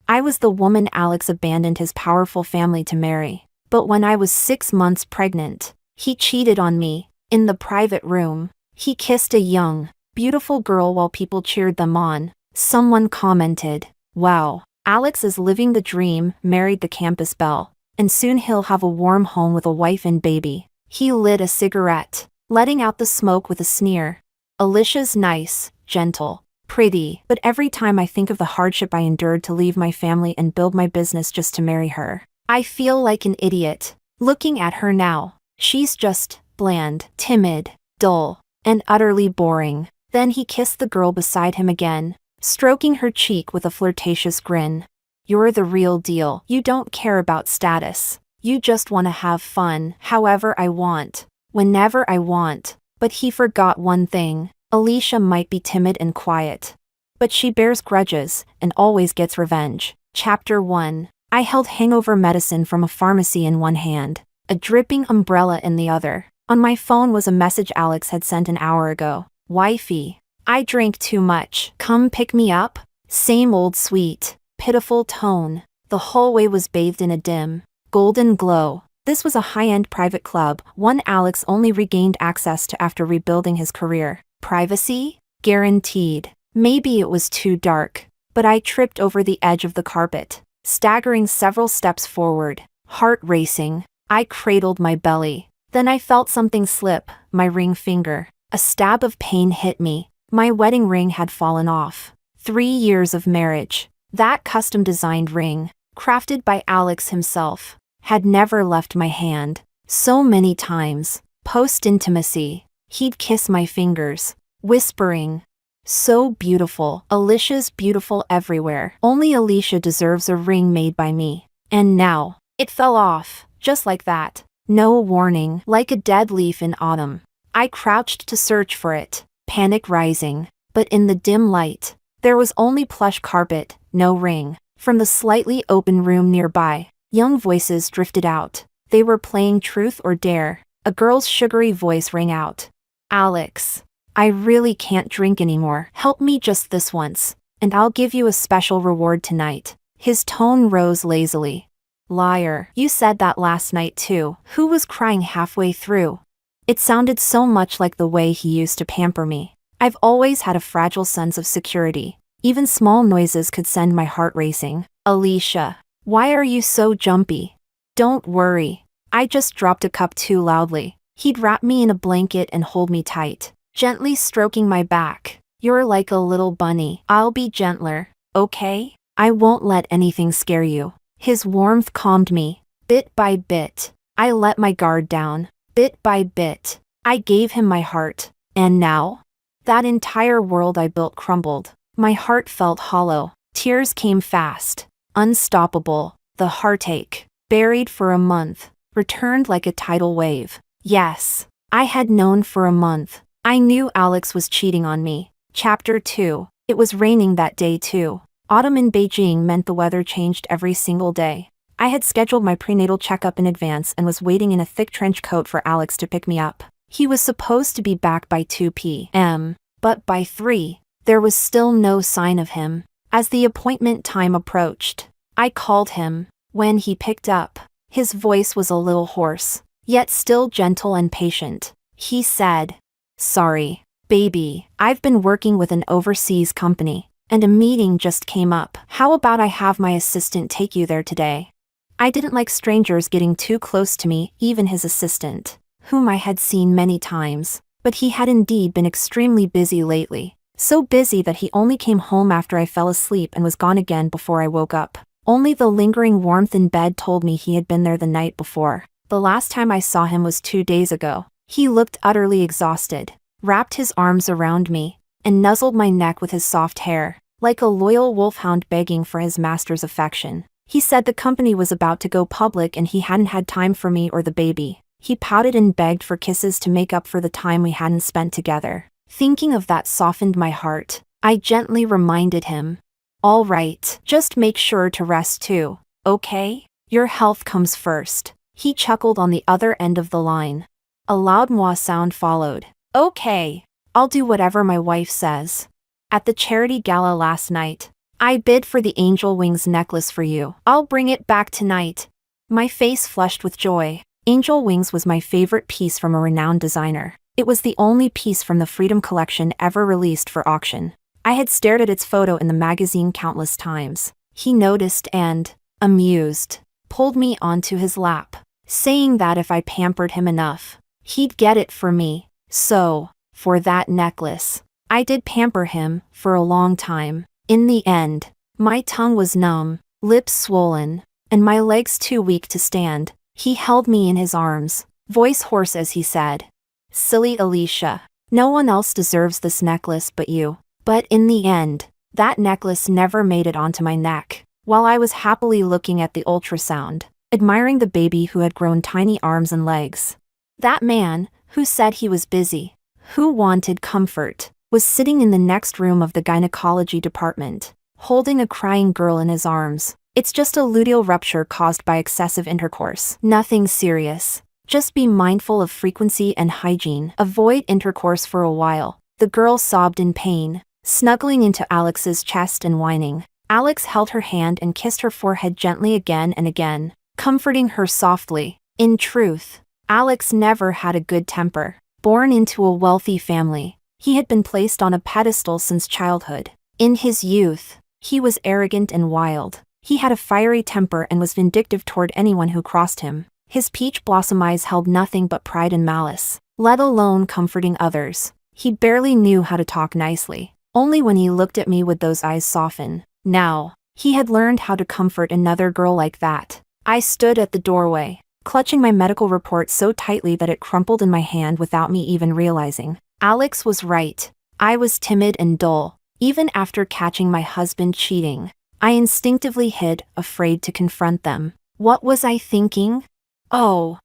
I was the woman Alex abandoned his powerful family to marry. But when I was 6 months pregnant, he cheated on me. In the private room, he kissed a young, beautiful girl while people cheered them on. Someone commented, "Wow, Alex is living the dream," married the campus belle. And soon he'll have a warm home with a wife and baby. He lit a cigarette, letting out the smoke with a sneer. Alicia's nice, gentle, pretty, but every time I think of the hardship I endured to leave my family and build my business just to marry her, I feel like an idiot. Looking at her now, she's just bland, timid, dull, and utterly boring. Then he kissed the girl beside him again, stroking her cheek with a flirtatious grin. "You're the real deal. You don't care about status. You just want to have fun, however I want, whenever I want." But he forgot one thing. Alicia might be timid and quiet, but she bears grudges and always gets revenge. Chapter 1. I held hangover medicine from a pharmacy in one hand, a dripping umbrella in the other. On my phone was a message Alex had sent an hour ago. "Wifey, I drank too much. Come pick me up?" Same old sweet, pitiful tone. The hallway was bathed in a dim, golden glow. This was a high-end private club, one Alex only regained access to after rebuilding his career. Privacy? Guaranteed. Maybe it was too dark, but I tripped over the edge of the carpet, staggering several steps forward, heart racing. I cradled my belly. Then I felt something slip, my ring finger. A stab of pain hit me. My wedding ring had fallen off. 3 years of marriage. That custom-designed ring, crafted by Alex himself, had never left my hand. So many times, post-intimacy, he'd kiss my fingers, whispering, "So beautiful. Alicia's beautiful everywhere. Only Alicia deserves a ring made by me." And now, it fell off, just like that. No warning, like a dead leaf in autumn. I crouched to search for it, panic rising. But in the dim light, there was only plush carpet, no ring. From the slightly open room nearby, young voices drifted out. They were playing Truth or Dare. A girl's sugary voice rang out. "Alex, I really can't drink anymore. Help me just this once, and I'll give you a special reward tonight." His tone rose lazily. "Liar, you said that last night too." Who was crying halfway through? It sounded so much like the way he used to pamper me. I've always had a fragile sense of security. Even small noises could send my heart racing. "Alicia, why are you so jumpy?" "Don't worry. I just dropped a cup too loudly." He'd wrap me in a blanket and hold me tight, gently stroking my back. "You're like a little bunny. I'll be gentler, okay? I won't let anything scare you." His warmth calmed me. Bit by bit, I let my guard down. Bit by bit, I gave him my heart. And now, that entire world I built crumbled. My heart felt hollow. Tears came fast, unstoppable. The heartache, buried for a month, returned like a tidal wave. Yes, I had known for a month. I knew Alex was cheating on me. Chapter 2. It was raining that day too. Autumn in Beijing meant the weather changed every single day. I had scheduled my prenatal checkup in advance and was waiting in a thick trench coat for Alex to pick me up. He was supposed to be back by 2 p.m., but by 3, there was still no sign of him. As the appointment time approached, I called him. When he picked up, his voice was a little hoarse, yet still gentle and patient. He said, "Sorry, baby, I've been working with an overseas company, and a meeting just came up. How about I have my assistant take you there today?" I didn't like strangers getting too close to me, even his assistant, whom I had seen many times. But he had indeed been extremely busy lately. So busy that he only came home after I fell asleep and was gone again before I woke up. Only the lingering warmth in bed told me he had been there the night before. The last time I saw him was 2 days ago. He looked utterly exhausted, wrapped his arms around me, and nuzzled my neck with his soft hair, like a loyal wolfhound begging for his master's affection. He said the company was about to go public and he hadn't had time for me or the baby. He pouted and begged for kisses to make up for the time we hadn't spent together. Thinking of that softened my heart. I gently reminded him, "All right, just make sure to rest too, okay? Your health comes first." He chuckled on the other end of the line. A loud moi sound followed. "Okay, I'll do whatever my wife says." At the charity gala last night, I bid for the angel wings necklace for you. I'll bring it back tonight. My face flushed with joy. Angel wings was my favorite piece from a renowned designer. It was the only piece from the Freedom collection ever released for auction. I had stared at its photo in the magazine countless times. He noticed and, amused, pulled me onto his lap, saying that if I pampered him enough, he'd get it for me. So, for that necklace, I did pamper him for a long time. In the end, my tongue was numb, lips swollen, and my legs too weak to stand. He held me in his arms, voice hoarse as he said, "Silly Alicia, no one else deserves this necklace but you." But in the end, that necklace never made it onto my neck. While I was happily looking at the ultrasound, admiring the baby who had grown tiny arms and legs, that man, who said he was busy, who wanted comfort, was sitting in the next room of the gynecology department, holding a crying girl in his arms. It's just a luteal rupture caused by excessive intercourse. Nothing serious. Just be mindful of frequency and hygiene. Avoid intercourse for a while. The girl sobbed in pain, snuggling into Alex's chest and whining. Alex held her hand and kissed her forehead gently again and again, comforting her softly. In truth, Alex never had a good temper. Born into a wealthy family, he had been placed on a pedestal since childhood. In his youth, he was arrogant and wild. He had a fiery temper and was vindictive toward anyone who crossed him. His peach blossom eyes held nothing but pride and malice, let alone comforting others. He barely knew how to talk nicely. Only when he looked at me would those eyes soften. Now, he had learned how to comfort another girl like that. I stood at the doorway, clutching my medical report so tightly that it crumpled in my hand without me even realizing. Alex was right. I was timid and dull. Even after catching my husband cheating, I instinctively hid, afraid to confront them. What was I thinking? Oh.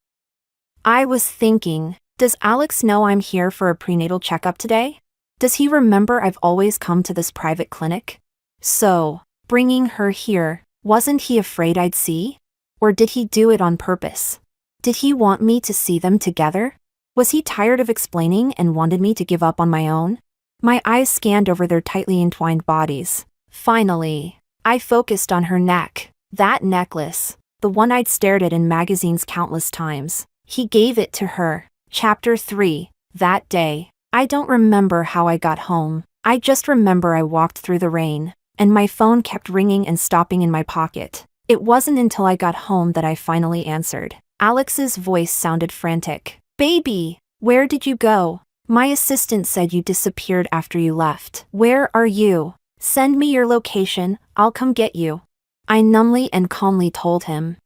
I was thinking, does Alex know I'm here for a prenatal checkup today? Does he remember I've always come to this private clinic? So, bringing her here, wasn't he afraid I'd see? Or did he do it on purpose? Did he want me to see them together? Was he tired of explaining and wanted me to give up on my own? My eyes scanned over their tightly entwined bodies. Finally, I focused on her neck. That necklace, the one I'd stared at in magazines countless times. He gave it to her. Chapter 3. That day. I don't remember how I got home. I just remember I walked through the rain, and my phone kept ringing and stopping in my pocket. It wasn't until I got home that I finally answered. Alex's voice sounded frantic. "Baby, where did you go? My assistant said you disappeared after you left. Where are you? Send me your location, I'll come get you." I numbly and calmly told him.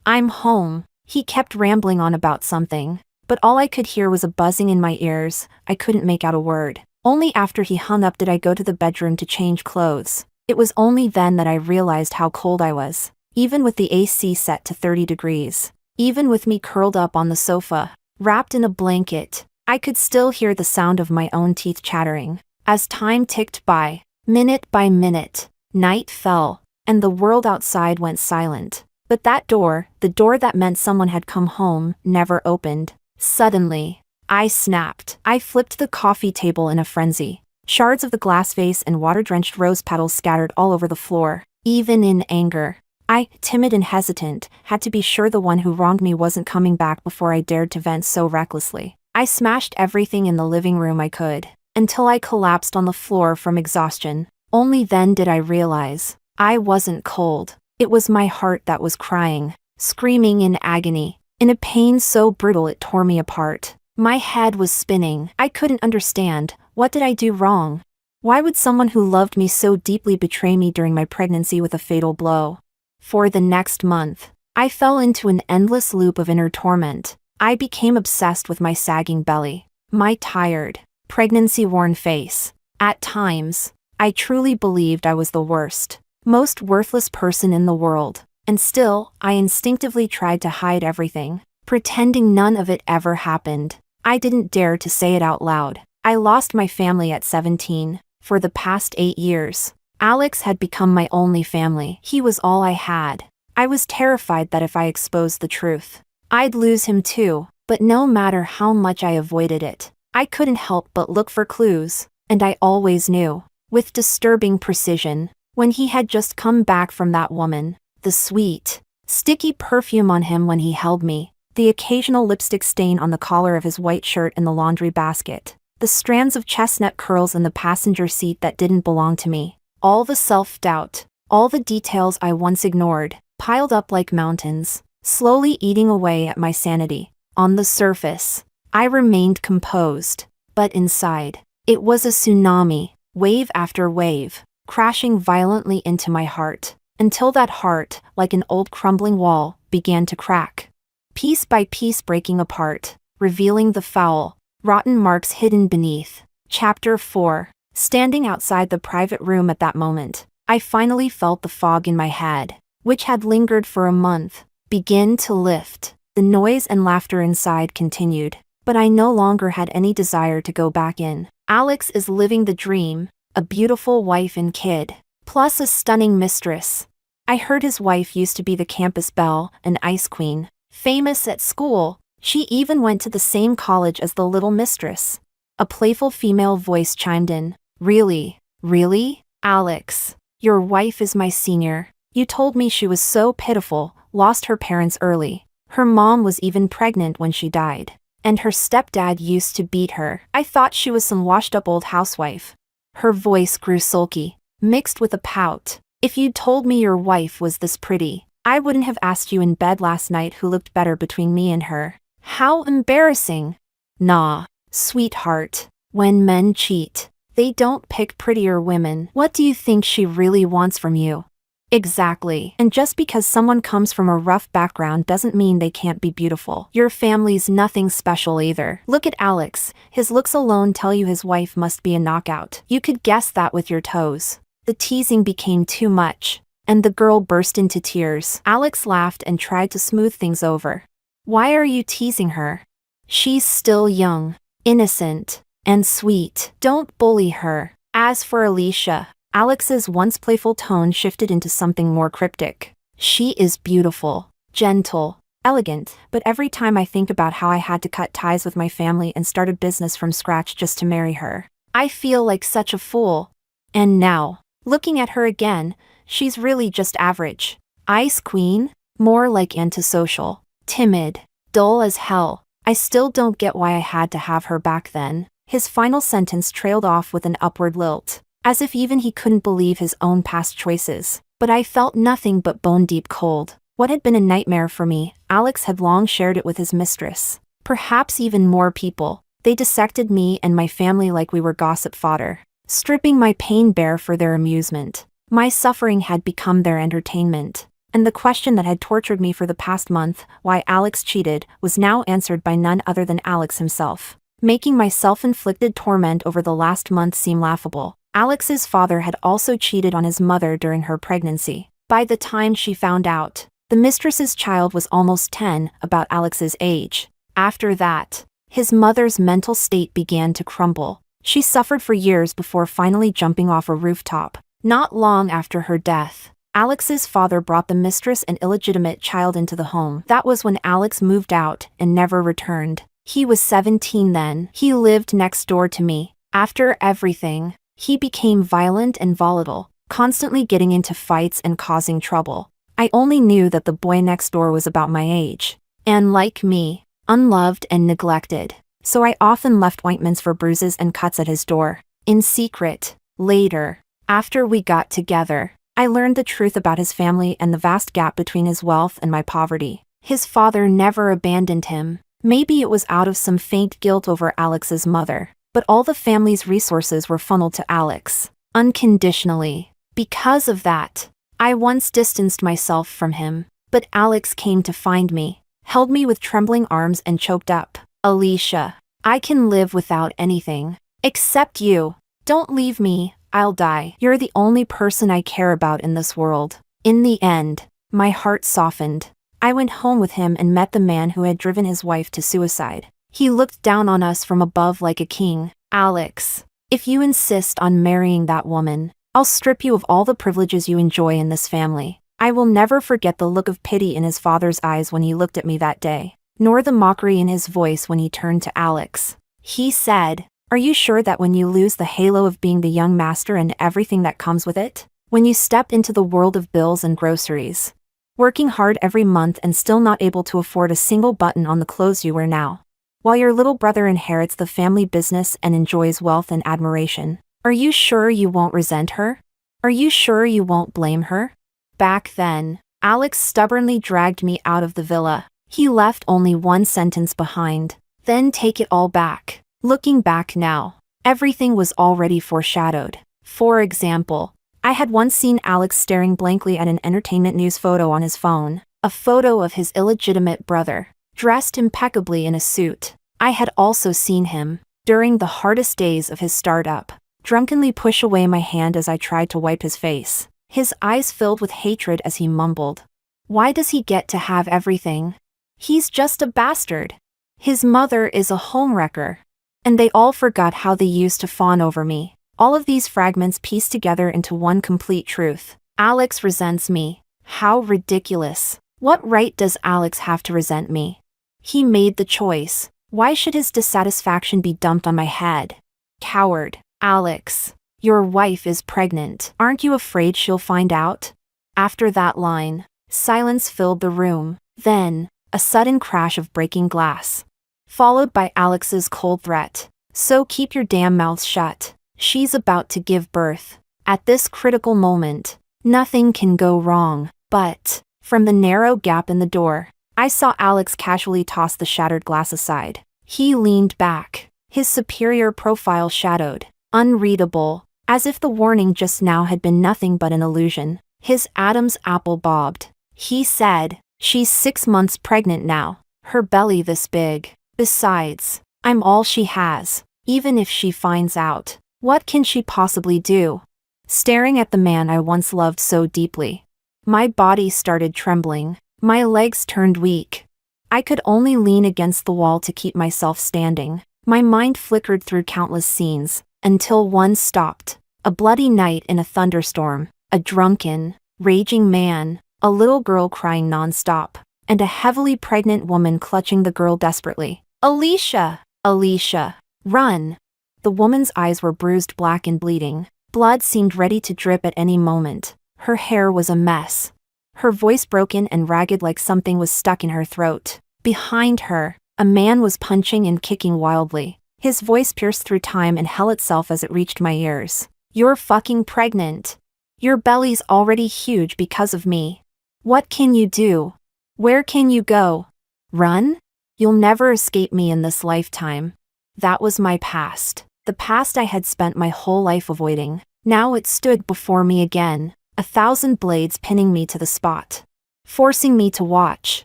"I'm home." He kept rambling on about something, but all I could hear was a buzzing in my ears. I couldn't make out a word. Only after he hung up did I go to the bedroom to change clothes. It was only then that I realized how cold I was. Even with the AC set to 30 degrees. Even with me curled up on the sofa, wrapped in a blanket, I could still hear the sound of my own teeth chattering. As time ticked by, minute by minute, night fell, and the world outside went silent. But that door, the door that meant someone had come home, never opened. Suddenly, I snapped. I flipped the coffee table in a frenzy. Shards of the glass vase and water-drenched rose petals scattered all over the floor. Even in anger, I, timid and hesitant, had to be sure the one who wronged me wasn't coming back before I dared to vent so recklessly. I smashed everything in the living room I could, until I collapsed on the floor from exhaustion. Only then did I realize, I wasn't cold. It was my heart that was crying, screaming in agony, in a pain so brutal it tore me apart. My head was spinning. I couldn't understand. What did I do wrong? Why would someone who loved me so deeply betray me during my pregnancy with a fatal blow? For the next month, I fell into an endless loop of inner torment. I became obsessed with my sagging belly, my tired, pregnancy-worn face. At times, I truly believed I was the worst, most worthless person in the world, and still, I instinctively tried to hide everything, pretending none of it ever happened. I didn't dare to say it out loud. I lost my family at 17. For the past 8 years, Alex had become my only family. He was all I had. I was terrified that if I exposed the truth, I'd lose him too. But no matter how much I avoided it, I couldn't help but look for clues, and I always knew. With disturbing precision, when he had just come back from that woman. The sweet, sticky perfume on him when he held me, the occasional lipstick stain on the collar of his white shirt in the laundry basket, the strands of chestnut curls in the passenger seat that didn't belong to me, all the self-doubt, all the details I once ignored, piled up like mountains, slowly eating away at my sanity. On the surface, I remained composed, but inside, it was a tsunami, wave after wave, crashing violently into my heart, until that heart, like an old crumbling wall, began to crack. Piece by piece breaking apart, revealing the foul, rotten marks hidden beneath. Chapter 4. Standing outside the private room at that moment, I finally felt the fog in my head, which had lingered for a month, begin to lift. The noise and laughter inside continued, but I no longer had any desire to go back in. Alex is living the dream, a beautiful wife and kid, plus a stunning mistress. I heard his wife used to be the campus belle, an ice queen, famous at school. She even went to the same college as the little mistress. A playful female voice chimed in. Really? Really? Alex, your wife is my senior. You told me she was so pitiful, lost her parents early. Her mom was even pregnant when she died. And her stepdad used to beat her. I thought she was some washed-up old housewife. Her voice grew sulky, mixed with a pout. If you'd told me your wife was this pretty, I wouldn't have asked you in bed last night who looked better between me and her. How embarrassing. Nah, sweetheart. When men cheat, they don't pick prettier women. What do you think she really wants from you? Exactly. And just because someone comes from a rough background doesn't mean they can't be beautiful. Your family's nothing special either. Look at Alex. His looks alone tell you his wife must be a knockout. You could guess that with your toes. The teasing became too much, and the girl burst into tears. Alex laughed and tried to smooth things over. Why are you teasing her? She's still young, innocent, and sweet. Don't bully her. As for Alicia, Alex's once playful tone shifted into something more cryptic. She is beautiful, gentle, elegant, but every time I think about how I had to cut ties with my family and start a business from scratch just to marry her, I feel like such a fool. And now, looking at her again, she's really just average. Ice queen? More like antisocial, timid, dull as hell. I still don't get why I had to have her back then. His final sentence trailed off with an upward lilt, as if even he couldn't believe his own past choices. But I felt nothing but bone-deep cold. What had been a nightmare for me, Alex had long shared it with his mistress. Perhaps even more people. They dissected me and my family like we were gossip fodder, stripping my pain bare for their amusement. My suffering had become their entertainment. And the question that had tortured me for the past month, why Alex cheated, was now answered by none other than Alex himself, making my self-inflicted torment over the last month seem laughable. Alex's father had also cheated on his mother during her pregnancy. By the time she found out, the mistress's child was almost 10, about Alex's age. After that, his mother's mental state began to crumble. She suffered for years before finally jumping off a rooftop. Not long after her death, Alex's father brought the mistress and illegitimate child into the home. That was when Alex moved out and never returned. He was 17 then. He lived next door to me. After everything, he became violent and volatile, constantly getting into fights and causing trouble. I only knew that the boy next door was about my age, and like me, unloved and neglected. So I often left ointments for bruises and cuts at his door. In secret. Later, after we got together, I learned the truth about his family and the vast gap between his wealth and my poverty. His father never abandoned him. Maybe it was out of some faint guilt over Alex's mother. But all the family's resources were funneled to Alex, unconditionally. Because of that, I once distanced myself from him, but Alex came to find me, held me with trembling arms and choked up. Alicia, I can live without anything. Except you. Don't leave me, I'll die. You're the only person I care about in this world. In the end, my heart softened. I went home with him and met the man who had driven his wife to suicide. He looked down on us from above like a king. Alex, if you insist on marrying that woman, I'll strip you of all the privileges you enjoy in this family. I will never forget the look of pity in his father's eyes when he looked at me that day, nor the mockery in his voice when he turned to Alex. He said, "Are you sure that when you lose the halo of being the young master and everything that comes with it, When you step into the world of bills and groceries, working hard every month and still not able to afford a single button on the clothes you wear now, while your little brother inherits the family business and enjoys wealth and admiration, are you sure you won't resent her? Are you sure you won't blame her? Back then, Alex stubbornly dragged me out of the villa. He left only one sentence behind. Then take it all back. Looking back now, everything was already foreshadowed. For example, I had once seen Alex staring blankly at an entertainment news photo on his phone, a photo of his illegitimate brother, dressed impeccably in a suit. I had also seen him, during the hardest days of his startup, drunkenly push away my hand as I tried to wipe his face, his eyes filled with hatred as he mumbled, "Why does he get to have everything? He's just a bastard. His mother is a homewrecker." And they all forgot how they used to fawn over me. All of these fragments pieced together into one complete truth. Alex resents me. How ridiculous. What right does Alex have to resent me? He made the choice. Why should his dissatisfaction be dumped on my head? Coward. Alex, your wife is pregnant. Aren't you afraid she'll find out? After that line, silence filled the room. Then, a sudden crash of breaking glass, followed by Alex's cold threat. "So keep your damn mouths shut. She's about to give birth." At this critical moment, nothing can go wrong. But, from the narrow gap in the door, I saw Alex casually toss the shattered glass aside. He leaned back, his superior profile shadowed, unreadable, as if the warning just now had been nothing but an illusion. His Adam's apple bobbed. He said, "She's 6 months pregnant now. Her belly this big. Besides, I'm all she has. Even if she finds out, what can she possibly do?" Staring at the man I once loved so deeply, my body started trembling. My legs turned weak. I could only lean against the wall to keep myself standing. My mind flickered through countless scenes, until one stopped. A bloody night in a thunderstorm, a drunken, raging man, a little girl crying non-stop, and a heavily pregnant woman clutching the girl desperately. "Alicia! Alicia! Run!" The woman's eyes were bruised black and bleeding. Blood seemed ready to drip at any moment. Her hair was a mess. Her voice broken and ragged like something was stuck in her throat. Behind her, a man was punching and kicking wildly. His voice pierced through time and hell itself as it reached my ears. "You're fucking pregnant. Your belly's already huge because of me. What can you do? Where can you go? Run? You'll never escape me in this lifetime." That was my past. The past I had spent my whole life avoiding. Now it stood before me again, 1,000 blades pinning me to the spot, forcing me to watch,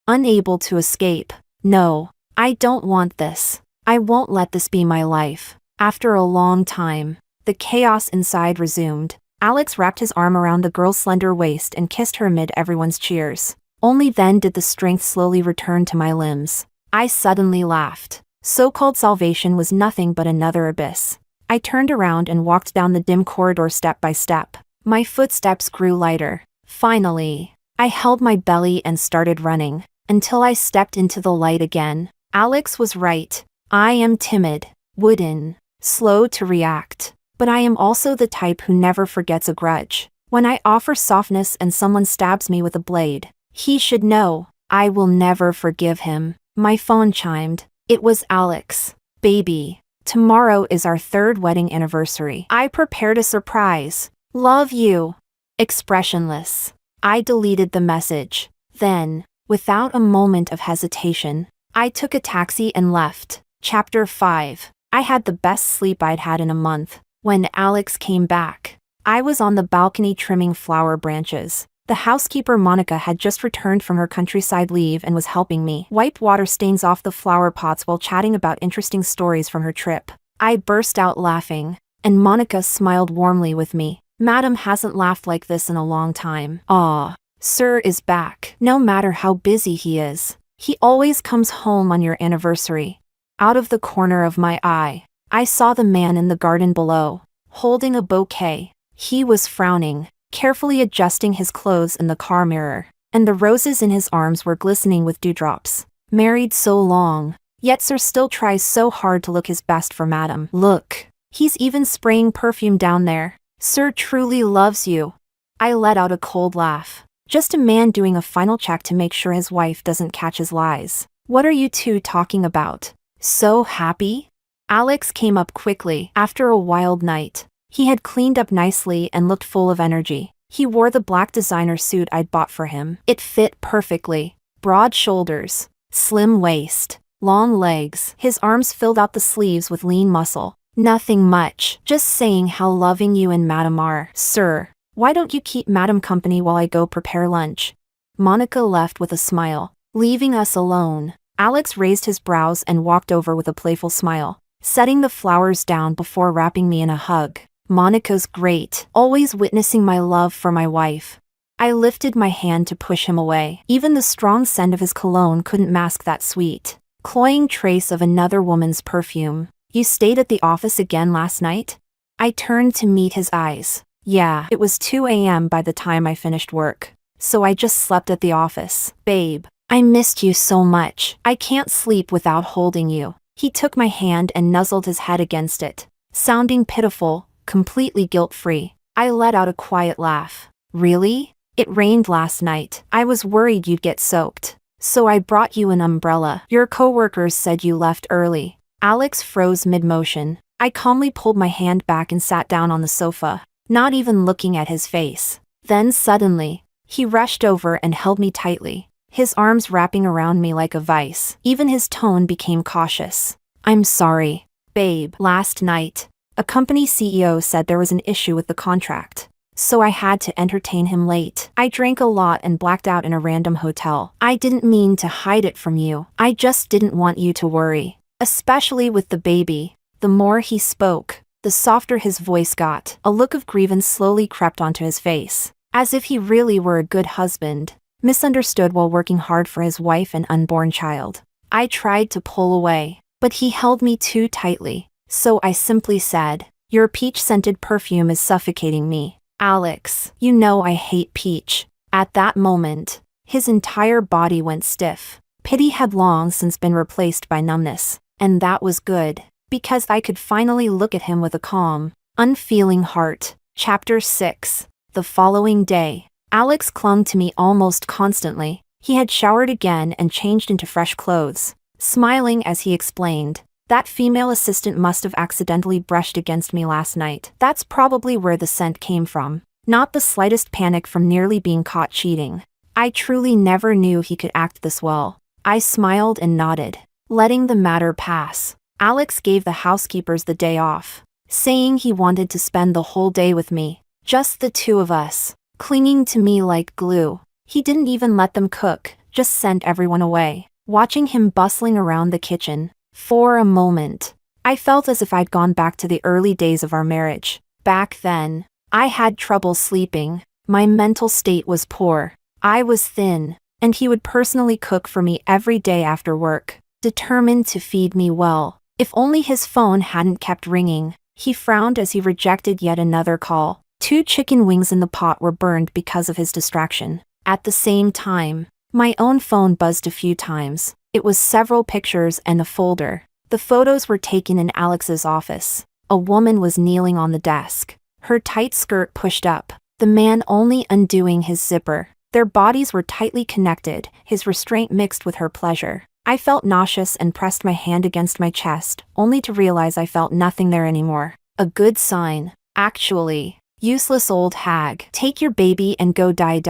unable to escape. No, I don't want this. I won't let this be my life. After a long time, the chaos inside resumed. Alex wrapped his arm around the girl's slender waist and kissed her amid everyone's cheers. Only then did the strength slowly return to my limbs. I suddenly laughed. So-called salvation was nothing but another abyss. I turned around and walked down the dim corridor step by step. My footsteps grew lighter. Finally, I held my belly and started running, until I stepped into the light again. Alex was right. I am timid, wooden, slow to react. But I am also the type who never forgets a grudge. When I offer softness and someone stabs me with a blade, he should know, I will never forgive him. My phone chimed. It was Alex. "Baby, tomorrow is our 3rd wedding anniversary. I prepared a surprise. Love you." Expressionless, I deleted the message. Then, without a moment of hesitation, I took a taxi and left. Chapter 5. I had the best sleep I'd had in a month. When Alex came back, I was on the balcony trimming flower branches. The housekeeper Monica had just returned from her countryside leave and was helping me wipe water stains off the flower pots while chatting about interesting stories from her trip. I burst out laughing, and Monica smiled warmly with me. "Madam hasn't laughed like this in a long time." "Ah, Sir is back. No matter how busy he is, he always comes home on your anniversary." Out of the corner of my eye, I saw the man in the garden below, holding a bouquet. He was frowning, carefully adjusting his clothes in the car mirror, and the roses in his arms were glistening with dewdrops. Married so long, yet Sir still tries so hard to look his best for Madam. "Look, he's even spraying perfume down there. Sir truly loves you." I let out a cold laugh. Just a man doing a final check to make sure his wife doesn't catch his lies. What are you two talking about? So happy? Alex came up quickly after a wild night. He had cleaned up nicely and looked full of energy. He wore the black designer suit I'd bought for him. It fit perfectly. Broad shoulders, slim waist, long legs. His arms filled out the sleeves with lean muscle. Nothing much, just saying how loving you and Madam are. Sir, why don't you keep Madam company while I go prepare lunch? Monica left with a smile, leaving us alone. Alex raised his brows and walked over with a playful smile, setting the flowers down before wrapping me in a hug. Monica's great, always witnessing my love for my wife. I lifted my hand to push him away. Even the strong scent of his cologne couldn't mask that sweet, cloying trace of another woman's perfume. You stayed at the office again last night? I turned to meet his eyes. Yeah, it was 2 a.m. by the time I finished work, so I just slept at the office. Babe, I missed you so much. I can't sleep without holding you. He took my hand and nuzzled his head against it, sounding pitiful, completely guilt-free. I let out a quiet laugh. Really? It rained last night. I was worried you'd get soaked, so I brought you an umbrella. Your coworkers said you left early. Alex froze mid-motion. I calmly pulled my hand back and sat down on the sofa, not even looking at his face. Then suddenly, he rushed over and held me tightly, his arms wrapping around me like a vice. Even his tone became cautious. I'm sorry, babe. Last night, a company CEO said there was an issue with the contract, so I had to entertain him late. I drank a lot and blacked out in a random hotel. I didn't mean to hide it from you. I just didn't want you to worry, especially with the baby. The more he spoke, the softer his voice got. A look of grievance slowly crept onto his face, as if he really were a good husband, misunderstood while working hard for his wife and unborn child. I tried to pull away, but he held me too tightly, so I simply said, your peach-scented perfume is suffocating me. Alex, you know I hate peach. At that moment, his entire body went stiff. Pity had long since been replaced by numbness, and that was good, because I could finally look at him with a calm, unfeeling heart. Chapter 6. The following day, Alex clung to me almost constantly. He had showered again and changed into fresh clothes, smiling as he explained, that female assistant must have accidentally brushed against me last night. That's probably where the scent came from. Not the slightest panic from nearly being caught cheating. I truly never knew he could act this well. I smiled and nodded, letting the matter pass. Alex gave the housekeepers the day off, saying he wanted to spend the whole day with me, just the two of us, clinging to me like glue. He didn't even let them cook, just sent everyone away. Watching him bustling around the kitchen, for a moment, I felt as if I'd gone back to the early days of our marriage. Back then, I had trouble sleeping, my mental state was poor, I was thin, and he would personally cook for me every day after work, determined to feed me well. If only his phone hadn't kept ringing. He frowned as he rejected yet another call. 2 chicken wings in the pot were burned because of his distraction. At the same time, my own phone buzzed a few times. It was several pictures and a folder. The photos were taken in Alex's office. A woman was kneeling on the desk, her tight skirt pushed up, the man only undoing his zipper. Their bodies were tightly connected, his restraint mixed with her pleasure. I felt nauseous and pressed my hand against my chest, only to realize I felt nothing there anymore. A good sign. Actually, useless old hag. Take your baby and go die.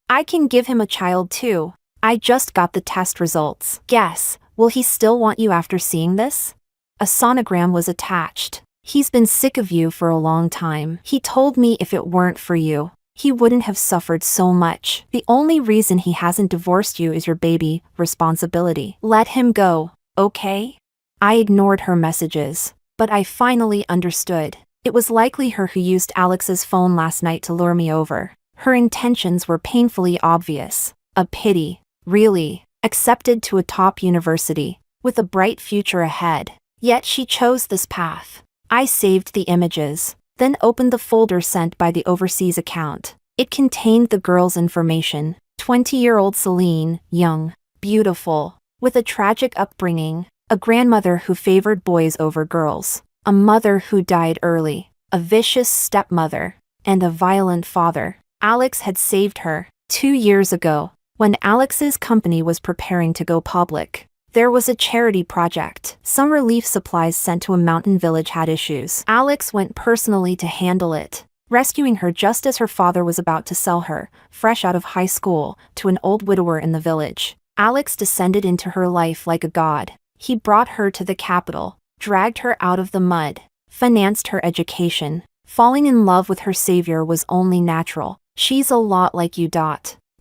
I can give him a child too. I just got the test results. Guess, will he still want you after seeing this? A sonogram was attached. He's been sick of you for a long time. He told me if it weren't for you, he wouldn't have suffered so much. The only reason he hasn't divorced you is your baby responsibility. Let him go, okay? I ignored her messages, but I finally understood. It was likely her who used Alex's phone last night to lure me over. Her intentions were painfully obvious. A pity, really, accepted to a top university, with a bright future ahead. Yet she chose this path. I saved the images, then opened the folder sent by the overseas account. It contained the girl's information. 20-year-old Celine, young, beautiful, with a tragic upbringing, a grandmother who favored boys over girls, a mother who died early, a vicious stepmother, and a violent father. Alex had saved her. 2 years ago, when Alex's company was preparing to go public, there was a charity project. Some relief supplies sent to a mountain village had issues. Alex went personally to handle it, rescuing her just as her father was about to sell her, fresh out of high school, to an old widower in the village. Alex descended into her life like a god. He brought her to the capital, dragged her out of the mud, financed her education. Falling in love with her savior was only natural. She's a lot like you.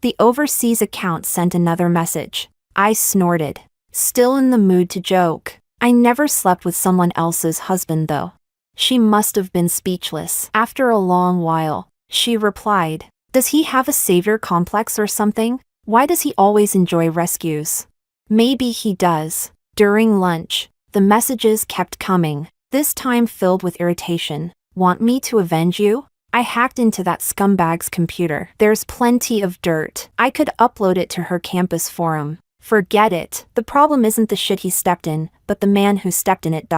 The overseas account sent another message. I snorted, still in the mood to joke. I never slept with someone else's husband though. She must have been speechless. After a long while, she replied, does he have a savior complex or something? Why does he always enjoy rescues? Maybe he does. During lunch, the messages kept coming, this time filled with irritation. Want me to avenge you? I hacked into that scumbag's computer. There's plenty of dirt. I could upload it to her campus forum. Forget it. The problem isn't the shit he stepped in, but the man who stepped in it.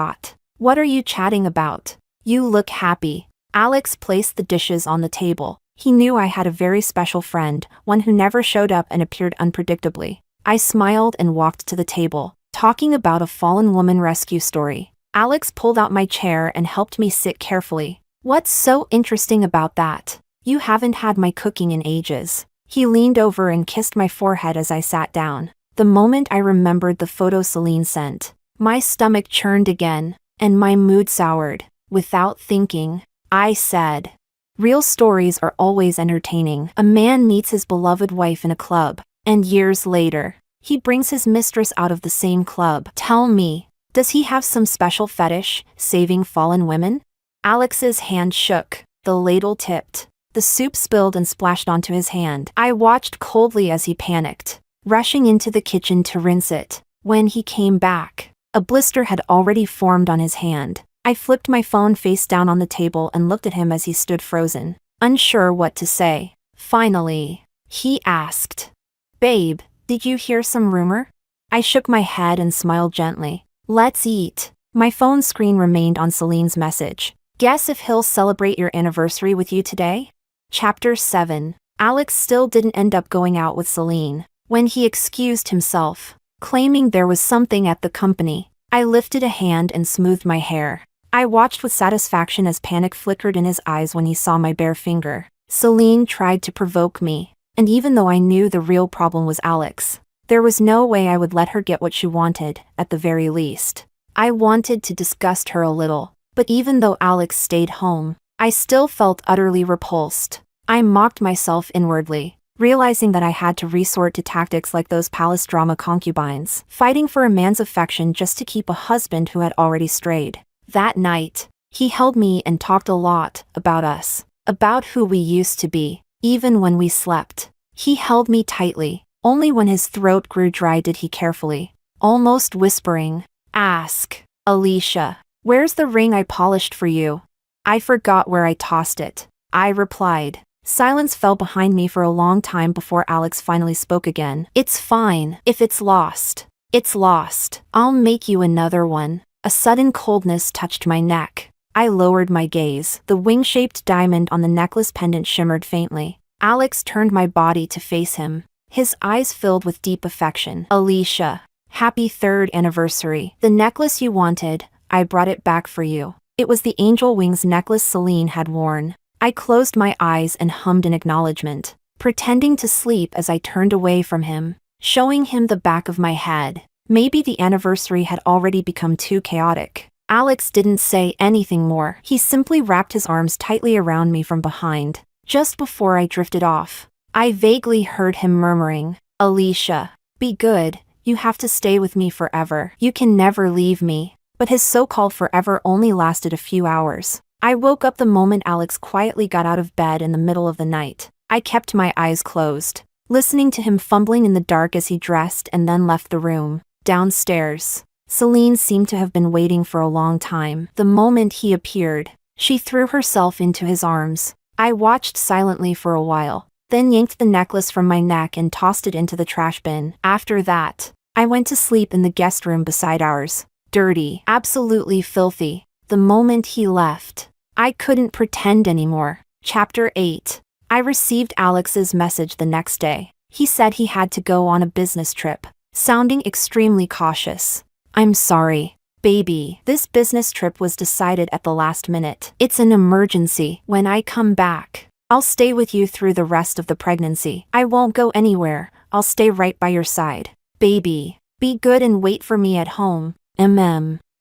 What are you chatting about? You look happy. Alex placed the dishes on the table. He knew I had a very special friend, one who never showed up and appeared unpredictably. I smiled and walked to the table, talking about a fallen woman rescue story. Alex pulled out my chair and helped me sit carefully. What's so interesting about that? You haven't had my cooking in ages. He leaned over and kissed my forehead as I sat down. The moment I remembered the photo Celine sent, my stomach churned again, and my mood soured. Without thinking, I said, real stories are always entertaining. A man meets his beloved wife in a club, and years later, he brings his mistress out of the same club. Tell me, does he have some special fetish, saving fallen women? Alex's hand shook, the ladle tipped. The soup spilled and splashed onto his hand. I watched coldly as he panicked, rushing into the kitchen to rinse it. When he came back, a blister had already formed on his hand. I flipped my phone face down on the table and looked at him as he stood frozen, unsure what to say. Finally, he asked, babe, did you hear some rumor? I shook my head and smiled gently. Let's eat. My phone screen remained on Celine's message. Guess if he'll celebrate your anniversary with you today? Chapter 7. Alex still didn't end up going out with Celine. When he excused himself, claiming there was something at the company, I lifted a hand and smoothed my hair. I watched with satisfaction as panic flickered in his eyes when he saw my bare finger. Celine tried to provoke me, and even though I knew the real problem was Alex, there was no way I would let her get what she wanted, at the very least. I wanted to disgust her a little, but even though Alex stayed home, I still felt utterly repulsed. I mocked myself inwardly, realizing that I had to resort to tactics like those palace drama concubines, fighting for a man's affection just to keep a husband who had already strayed. That night, he held me and talked a lot about us, about who we used to be, even when we slept. He held me tightly. Only when his throat grew dry did he carefully, almost whispering, ask, Alicia, where's the ring I polished for you? I forgot where I tossed it, I replied. Silence fell behind me for a long time before Alex finally spoke again. It's fine. If it's lost, it's lost. I'll make you another one. A sudden coldness touched my neck. I lowered my gaze. The wing-shaped diamond on the necklace pendant shimmered faintly. Alex turned my body to face him, his eyes filled with deep affection. Alicia, happy 3rd anniversary. The necklace you wanted, I brought it back for you. It was the angel wings necklace Celine had worn. I closed my eyes and hummed in acknowledgement, pretending to sleep as I turned away from him, showing him the back of my head. Maybe the anniversary had already become too chaotic. Alex didn't say anything more. He simply wrapped his arms tightly around me from behind. Just before I drifted off, I vaguely heard him murmuring, Alicia, be good, you have to stay with me forever. You can never leave me. But his so-called forever only lasted a few hours. I woke up the moment Alex quietly got out of bed in the middle of the night. I kept my eyes closed, listening to him fumbling in the dark as he dressed and then left the room. Downstairs, Celine seemed to have been waiting for a long time. The moment he appeared, she threw herself into his arms. I watched silently for a while, then yanked the necklace from my neck and tossed it into the trash bin. After that, I went to sleep in the guest room beside ours. Dirty, absolutely filthy. The moment he left, I couldn't pretend anymore. Chapter 8. I received Alex's message the next day. He said he had to go on a business trip, sounding extremely cautious. I'm sorry, baby. This business trip was decided at the last minute. It's an emergency. When I come back, I'll stay with you through the rest of the pregnancy. I won't go anywhere. I'll stay right by your side. Baby, be good and wait for me at home.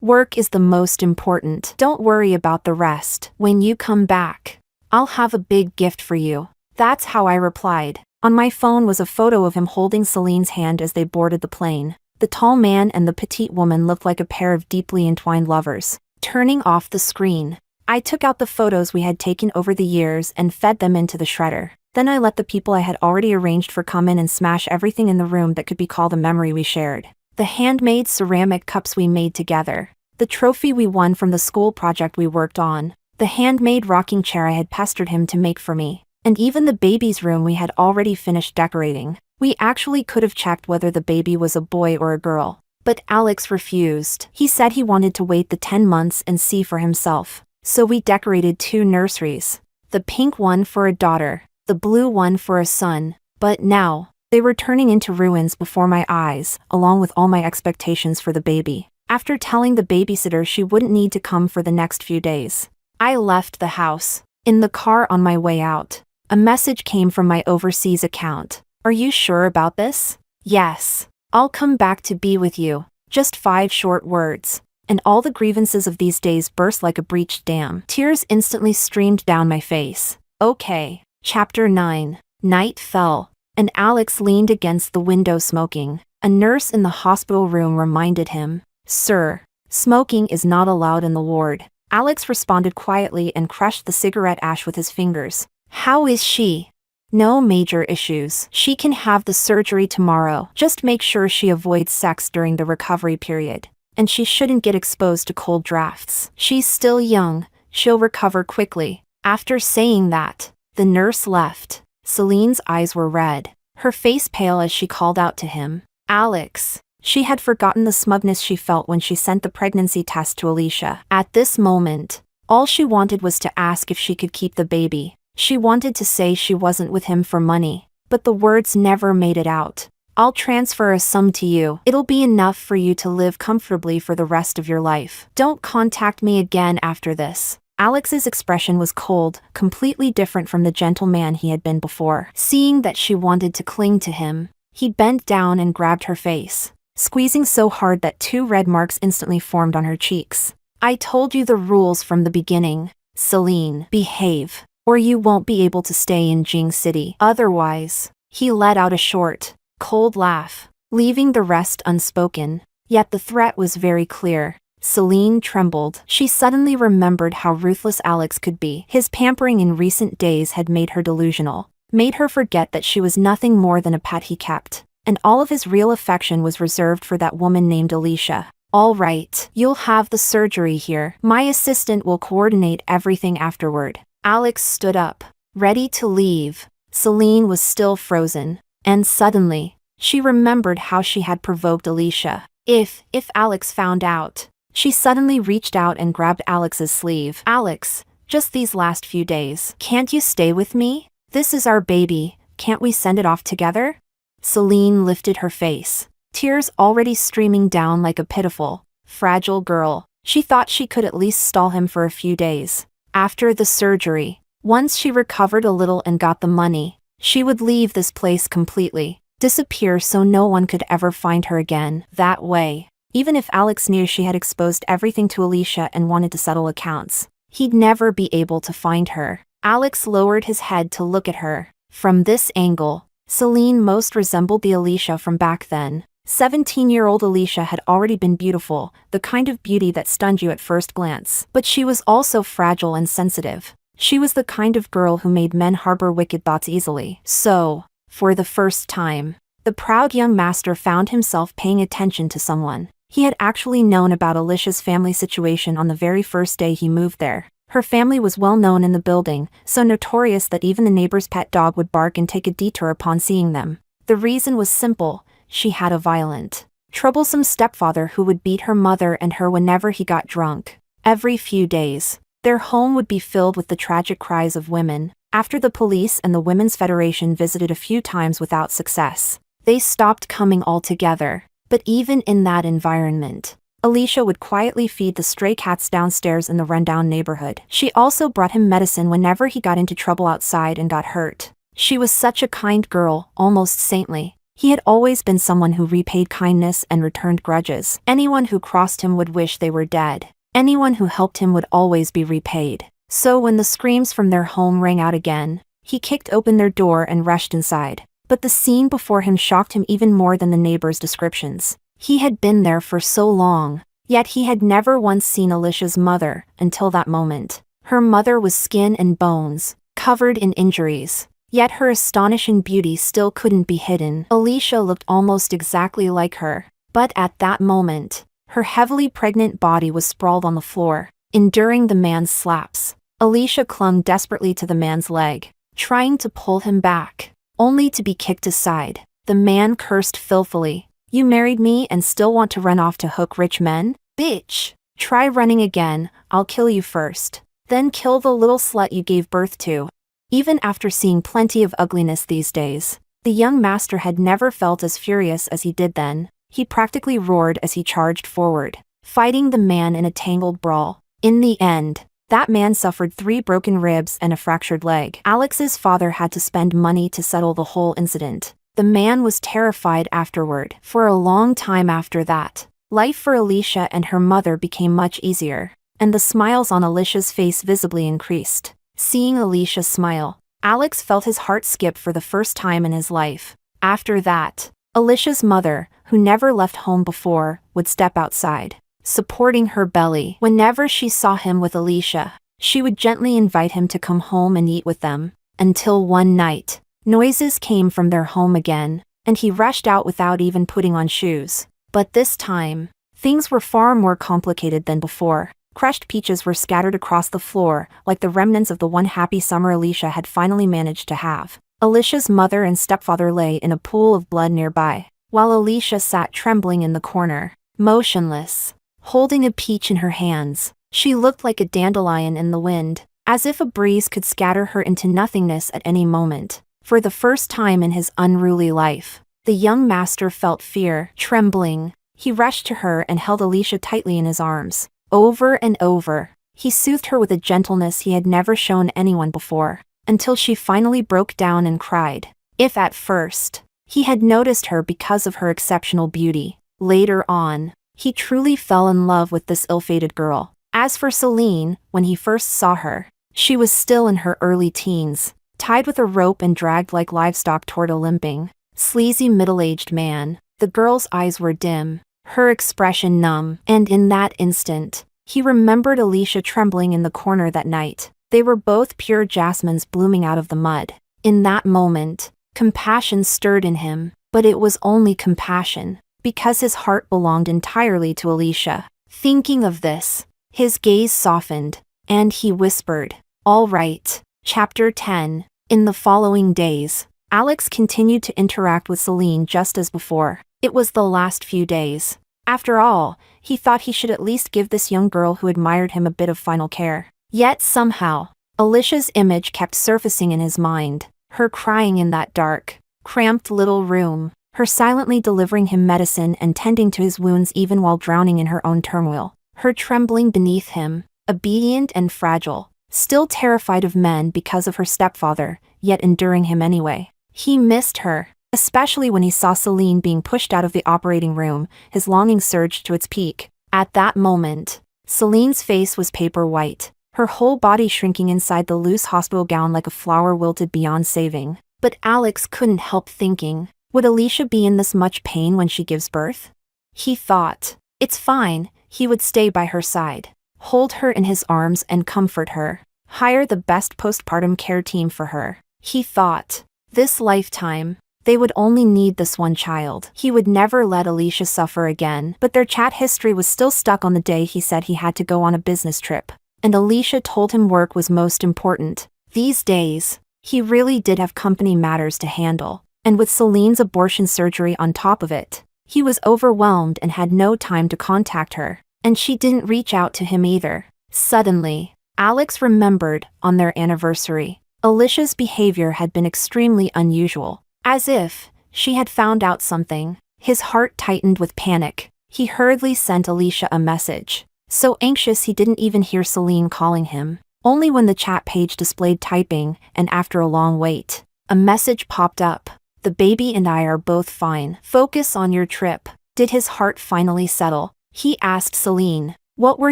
Work is the most important. Don't worry about the rest. When you come back, I'll have a big gift for you. That's how I replied. On my phone was a photo of him holding Celine's hand as they boarded the plane. The tall man and the petite woman looked like a pair of deeply entwined lovers. Turning off the screen, I took out the photos we had taken over the years and fed them into the shredder. Then I let the people I had already arranged for come in and smash everything in the room that could be called a memory we shared. The handmade ceramic cups we made together. The trophy we won from the school project we worked on. The handmade rocking chair I had pestered him to make for me. And even the baby's room we had already finished decorating. We actually could have checked whether the baby was a boy or a girl. But Alex refused. He said he wanted to wait the 10 months and see for himself. So we decorated 2 nurseries. The pink one for a daughter, the blue one for a son. But now, they were turning into ruins before my eyes, along with all my expectations for the baby. After telling the babysitter she wouldn't need to come for the next few days, I left the house. In the car on my way out, a message came from my overseas account. Are you sure about this? Yes. I'll come back to be with you. Just 5 short words. And all the grievances of these days burst like a breached dam. Tears instantly streamed down my face. Okay. Chapter 9. Night fell, and Alex leaned against the window smoking. A nurse in the hospital room reminded him, "Sir, smoking is not allowed in the ward." Alex responded quietly and crushed the cigarette ash with his fingers. How is she? No major issues. She can have the surgery tomorrow. Just make sure she avoids sex during the recovery period. And she shouldn't get exposed to cold drafts. She's still young. She'll recover quickly. After saying that, the nurse left. Celine's eyes were red, her face pale as she called out to him, "Alex." She had forgotten the smugness she felt when she sent the pregnancy test to Alicia. At this moment, all she wanted was to ask if she could keep the baby. She wanted to say she wasn't with him for money, but the words never made it out. "I'll transfer a sum to you. It'll be enough for you to live comfortably for the rest of your life. Don't contact me again after this." Alex's expression was cold, completely different from the gentle man he had been before. Seeing that she wanted to cling to him, he bent down and grabbed her face, squeezing so hard that 2 red marks instantly formed on her cheeks. "I told you the rules from the beginning, Celine. Behave, or you won't be able to stay in Jing City. Otherwise." He let out a short, cold laugh, leaving the rest unspoken. Yet the threat was very clear. Celine trembled. She suddenly remembered how ruthless Alex could be. His pampering in recent days had made her delusional, made her forget that she was nothing more than a pet he kept, and all of his real affection was reserved for that woman named Alicia. "All right, you'll have the surgery here. My assistant will coordinate everything afterward." Alex stood up, ready to leave. Celine was still frozen, and suddenly, she remembered how she had provoked Alicia. If Alex found out. She suddenly reached out and grabbed Alex's sleeve. "Alex, just these last few days. Can't you stay with me? This is our baby. Can't we send it off together?" Celine lifted her face, tears already streaming down like a pitiful, fragile girl. She thought she could at least stall him for a few days. After the surgery, once she recovered a little and got the money, she would leave this place completely, disappear so no one could ever find her again. That way, even if Alex knew she had exposed everything to Alicia and wanted to settle accounts, he'd never be able to find her. Alex lowered his head to look at her. From this angle, Celine most resembled the Alicia from back then. 17-year-old Alicia had already been beautiful, the kind of beauty that stunned you at first glance. But she was also fragile and sensitive. She was the kind of girl who made men harbor wicked thoughts easily. So, for the first time, the proud young master found himself paying attention to someone. He had actually known about Alicia's family situation on the very first day he moved there. Her family was well known in the building, so notorious that even the neighbor's pet dog would bark and take a detour upon seeing them. The reason was simple: she had a violent, troublesome stepfather who would beat her mother and her whenever he got drunk. Every few days, their home would be filled with the tragic cries of women, After the police and the Women's Federation visited a few times without success, they stopped coming altogether. But even in that environment, Alicia would quietly feed the stray cats downstairs in the rundown neighborhood. She also brought him medicine whenever he got into trouble outside and got hurt. She was such a kind girl, almost saintly. He had always been someone who repaid kindness and returned grudges. Anyone who crossed him would wish they were dead. Anyone who helped him would always be repaid. So when the screams from their home rang out again, he kicked open their door and rushed inside. But the scene before him shocked him even more than the neighbors' descriptions. He had been there for so long, yet he had never once seen Alicia's mother until that moment. Her mother was skin and bones, covered in injuries, yet her astonishing beauty still couldn't be hidden. Alicia looked almost exactly like her, but at that moment, her heavily pregnant body was sprawled on the floor, enduring the man's slaps. Alicia clung desperately to the man's leg, trying to pull him back, only to be kicked aside. The man cursed filthily. "You married me and still want to run off to hook rich men? Bitch! Try running again, I'll kill you first. Then kill the little slut you gave birth to." Even after seeing plenty of ugliness these days, the young master had never felt as furious as he did then. He practically roared as he charged forward, fighting the man in a tangled brawl. In the end, that man suffered 3 broken ribs and a fractured leg. Alex's father had to spend money to settle the whole incident. The man was terrified afterward. For a long time after that, life for Alicia and her mother became much easier, and the smiles on Alicia's face visibly increased. Seeing Alicia smile, Alex felt his heart skip for the first time in his life. After that, Alicia's mother, who never left home before, would step outside, supporting her belly. Whenever she saw him with Alicia, she would gently invite him to come home and eat with them, until one night, noises came from their home again, and he rushed out without even putting on shoes. But this time, things were far more complicated than before. Crushed peaches were scattered across the floor, like the remnants of the one happy summer Alicia had finally managed to have. Alicia's mother and stepfather lay in a pool of blood nearby, while Alicia sat trembling in the corner, motionless, holding a peach in her hands. She looked like a dandelion in the wind, as if a breeze could scatter her into nothingness at any moment. For the first time in his unruly life, the young master felt fear. Trembling, he rushed to her and held Alicia tightly in his arms. Over and over, he soothed her with a gentleness he had never shown anyone before, until she finally broke down and cried. If at first, he had noticed her because of her exceptional beauty, later on, he truly fell in love with this ill-fated girl. As for Celine, when he first saw her, she was still in her early teens, tied with a rope and dragged like livestock toward a limping, sleazy middle-aged man. The girl's eyes were dim, her expression numb, and in that instant, he remembered Alicia trembling in the corner that night. They were both pure jasmines blooming out of the mud. In that moment, compassion stirred in him, but it was only compassion, because his heart belonged entirely to Alicia. Thinking of this, his gaze softened, and he whispered, "All right." Chapter 10. In the following days, Alex continued to interact with Celine just as before. It was the last few days. After all, he thought he should at least give this young girl who admired him a bit of final care. Yet somehow, Alicia's image kept surfacing in his mind, her crying in that dark, cramped little room, her silently delivering him medicine and tending to his wounds even while drowning in her own turmoil, her trembling beneath him, obedient and fragile, still terrified of men because of her stepfather, yet enduring him anyway. He missed her, especially when he saw Celine being pushed out of the operating room. His longing surged to its peak. At that moment, Celine's face was paper white, her whole body shrinking inside the loose hospital gown like a flower wilted beyond saving. But Alex couldn't help thinking, would Alicia be in this much pain when she gives birth? He thought, it's fine, he would stay by her side, hold her in his arms and comfort her, hire the best postpartum care team for her. He thought, this lifetime, they would only need this one child. He would never let Alicia suffer again. But their chat history was still stuck on the day he said he had to go on a business trip, and Alicia told him work was most important. These days, he really did have company matters to handle, and with Celine's abortion surgery on top of it, he was overwhelmed and had no time to contact her, and she didn't reach out to him either. Suddenly, Alex remembered, on their anniversary, Alicia's behavior had been extremely unusual. As if she had found out something. His heart tightened with panic. He hurriedly sent Alicia a message. So anxious he didn't even hear Celine calling him. Only when the chat page displayed typing, and after a long wait, a message popped up. The baby and I are both fine. Focus on your trip. Did his heart finally settle? He asked Celine. What were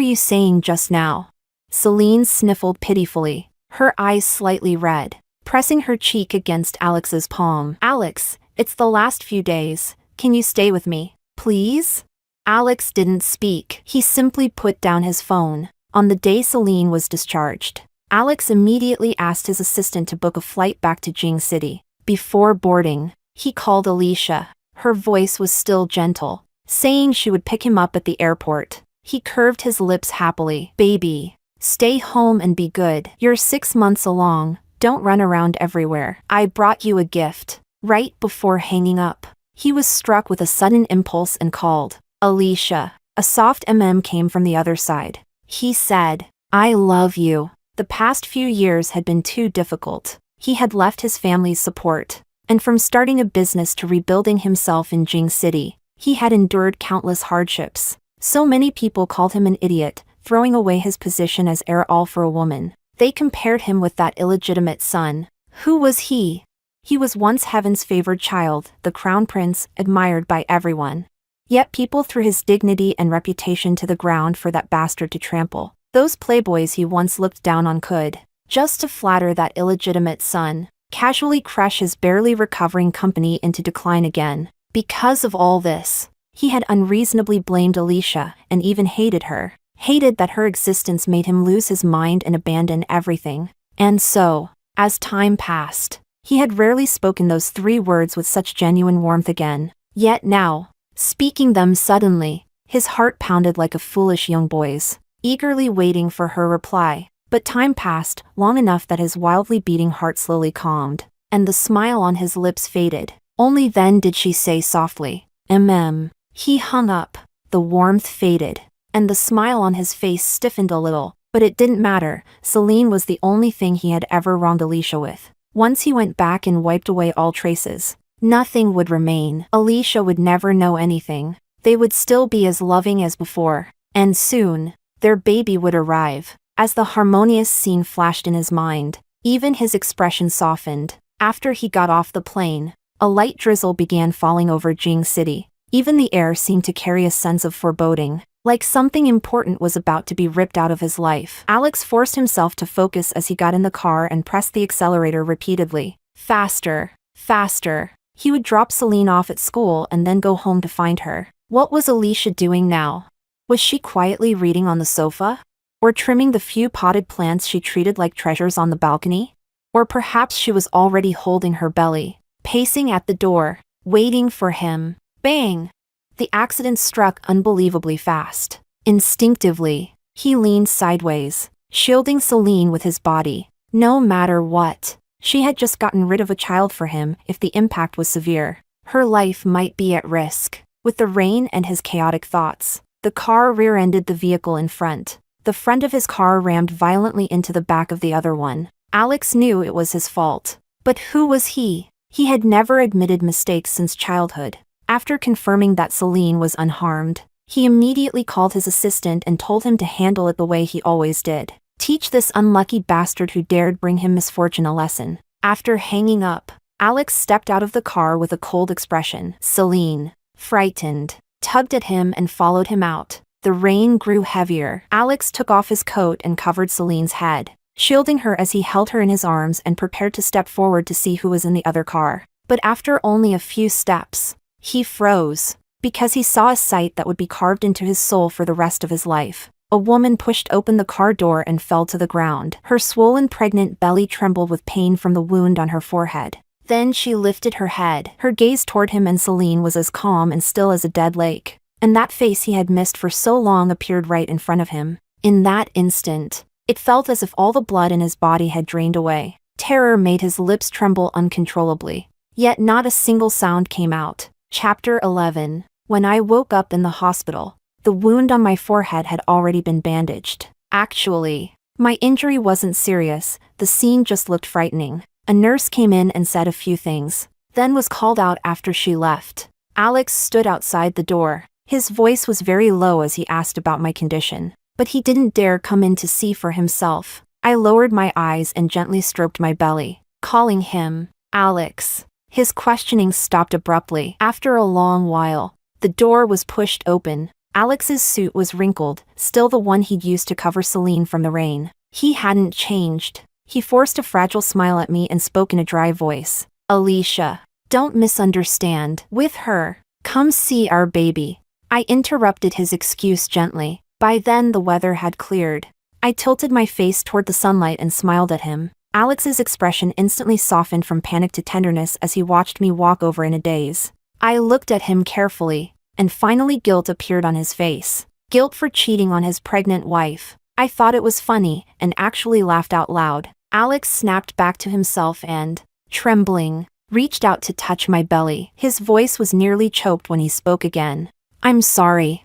you saying just now? Celine sniffled pitifully, her eyes slightly red, pressing her cheek against Alex's palm. Alex, it's the last few days. Can you stay with me, please? Alex didn't speak. He simply put down his phone. On the day Celine was discharged, Alex immediately asked his assistant to book a flight back to Jing City. Before boarding, he called Alicia. Her voice was still gentle, saying she would pick him up at the airport. He curved his lips happily. Baby, stay home and be good. You're 6 months along. Don't run around everywhere. I brought you a gift. Right before hanging up, he was struck with a sudden impulse and called Alicia. A soft came from the other side. He said, I love you. The past few years had been too difficult. He had left his family's support, and from starting a business to rebuilding himself in Jing City, he had endured countless hardships. So many people called him an idiot, throwing away his position as heir all for a woman. They compared him with that illegitimate son. Who was he? He was once heaven's favored child, the crown prince, admired by everyone. Yet people threw his dignity and reputation to the ground for that bastard to trample. Those playboys he once looked down on could, just to flatter that illegitimate son, casually crush his barely recovering company into decline again. Because of all this, he had unreasonably blamed Alicia and even hated her. Hated that her existence made him lose his mind and abandon everything. And so, as time passed, he had rarely spoken those 3 words with such genuine warmth again. Yet now, speaking them suddenly, his heart pounded like a foolish young boy's, eagerly waiting for her reply. But time passed, long enough that his wildly beating heart slowly calmed, and the smile on his lips faded. Only then did she say softly, He hung up. The warmth faded, and the smile on his face stiffened a little. But it didn't matter. Celine was the only thing he had ever wronged Alicia with. Once he went back and wiped away all traces, nothing would remain. Alicia would never know anything. They would still be as loving as before. And soon, their baby would arrive. As the harmonious scene flashed in his mind, even his expression softened. After he got off the plane, a light drizzle began falling over Jing City. Even the air seemed to carry a sense of foreboding, like something important was about to be ripped out of his life. Alex forced himself to focus as he got in the car and pressed the accelerator repeatedly. Faster, faster. He would drop Celine off at school and then go home to find her. What was Alicia doing now? Was she quietly reading on the sofa? Or trimming the few potted plants she treated like treasures on the balcony? Or perhaps she was already holding her belly, pacing at the door, waiting for him. Bang! The accident struck unbelievably fast. Instinctively, he leaned sideways, shielding Celine with his body. No matter what, she had just gotten rid of a child for him. If the impact was severe, her life might be at risk. With the rain and his chaotic thoughts, the car rear-ended the vehicle in front. The front of his car rammed violently into the back of the other one. Alex knew it was his fault. But who was he? He had never admitted mistakes since childhood. After confirming that Celine was unharmed, he immediately called his assistant and told him to handle it the way he always did. Teach this unlucky bastard who dared bring him misfortune a lesson. After hanging up, Alex stepped out of the car with a cold expression. Celine, frightened, tugged at him and followed him out. The rain grew heavier. Alex took off his coat and covered Celine's head, shielding her as he held her in his arms and prepared to step forward to see who was in the other car. But after only a few steps, he froze, because he saw a sight that would be carved into his soul for the rest of his life. A woman pushed open the car door and fell to the ground. Her swollen pregnant belly trembled with pain from the wound on her forehead. Then she lifted her head. Her gaze toward him and Celine was as calm and still as a dead lake. And that face he had missed for so long appeared right in front of him. In that instant, it felt as if all the blood in his body had drained away. Terror made his lips tremble uncontrollably. Yet not a single sound came out. Chapter 11. When I woke up in the hospital, the wound on my forehead had already been bandaged. Actually, My injury wasn't serious, the scene just looked frightening. A nurse came in and said a few things, then was called out after she left. Alex stood outside the door. His voice was very low as he asked about my condition, but he didn't dare come in to see for himself. I lowered my eyes and gently stroked my belly, calling him Alex. His questioning stopped abruptly. After a long while, the door was pushed open. Alex's suit was wrinkled, still the one he'd used to cover Celine from the rain. He hadn't changed. He forced a fragile smile at me and spoke in a dry voice. Alicia, don't misunderstand. With her. Come see our baby. I interrupted his excuse gently. By then the weather had cleared. I tilted my face toward the sunlight and smiled at him. Alex's expression instantly softened from panic to tenderness as he watched me walk over in a daze. I looked at him carefully, and finally guilt appeared on his face. Guilt for cheating on his pregnant wife. I thought it was funny, and actually laughed out loud. Alex snapped back to himself and, trembling, reached out to touch my belly. His voice was nearly choked when he spoke again. I'm sorry.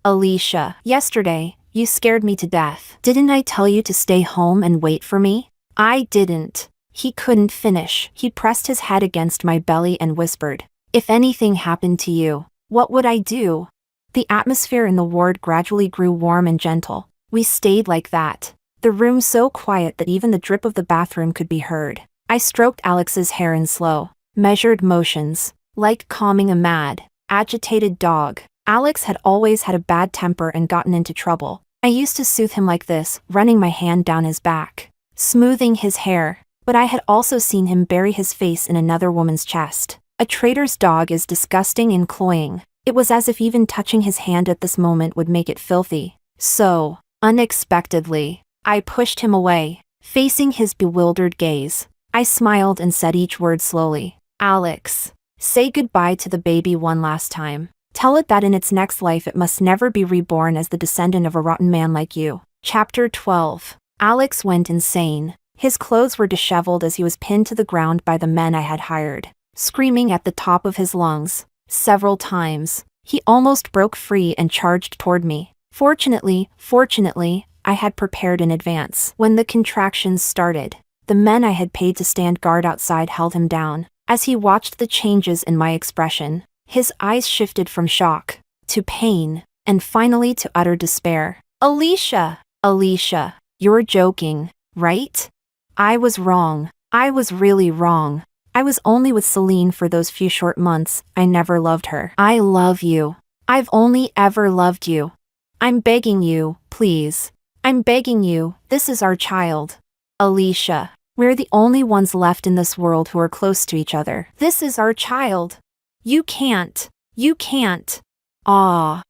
Alicia, yesterday, you scared me to death. Didn't I tell you to stay home and wait for me? I didn't. He couldn't finish. He pressed his head against my belly and whispered, if anything happened to you, what would I do? The atmosphere in the ward gradually grew warm and gentle. We stayed like that. The room so quiet that even the drip of the bathroom could be heard. I stroked Alex's hair in slow, measured motions, like calming a mad, agitated dog. Alex had always had a bad temper and gotten into trouble. I used to soothe him like this, running my hand down his back, smoothing his hair, but I had also seen him bury his face in another woman's chest. A traitor's dog is disgusting and cloying. It was as if even touching his hand at this moment would make it filthy. So, unexpectedly, I pushed him away, facing his bewildered gaze. I smiled and said each word slowly. Alex, say goodbye to the baby one last time. Tell it that in its next life it must never be reborn as the descendant of a rotten man like you. Chapter 12. Alex went insane. His clothes were disheveled as he was pinned to the ground by the men I had hired, screaming at the top of his lungs. Several times, he almost broke free and charged toward me. Fortunately, I had prepared in advance. When the contractions started, the men I had paid to stand guard outside held him down. As he watched the changes in my expression, his eyes shifted from shock to pain, and finally to utter despair. Alicia, you're joking, right? I was wrong. I was really wrong. I was only with Celine for those few short months. I never loved her. I love you. I've only ever loved you. I'm begging you, please. I'm begging you, this is our child. Alicia, we're the only ones left in this world who are close to each other. This is our child. You can't. Ah.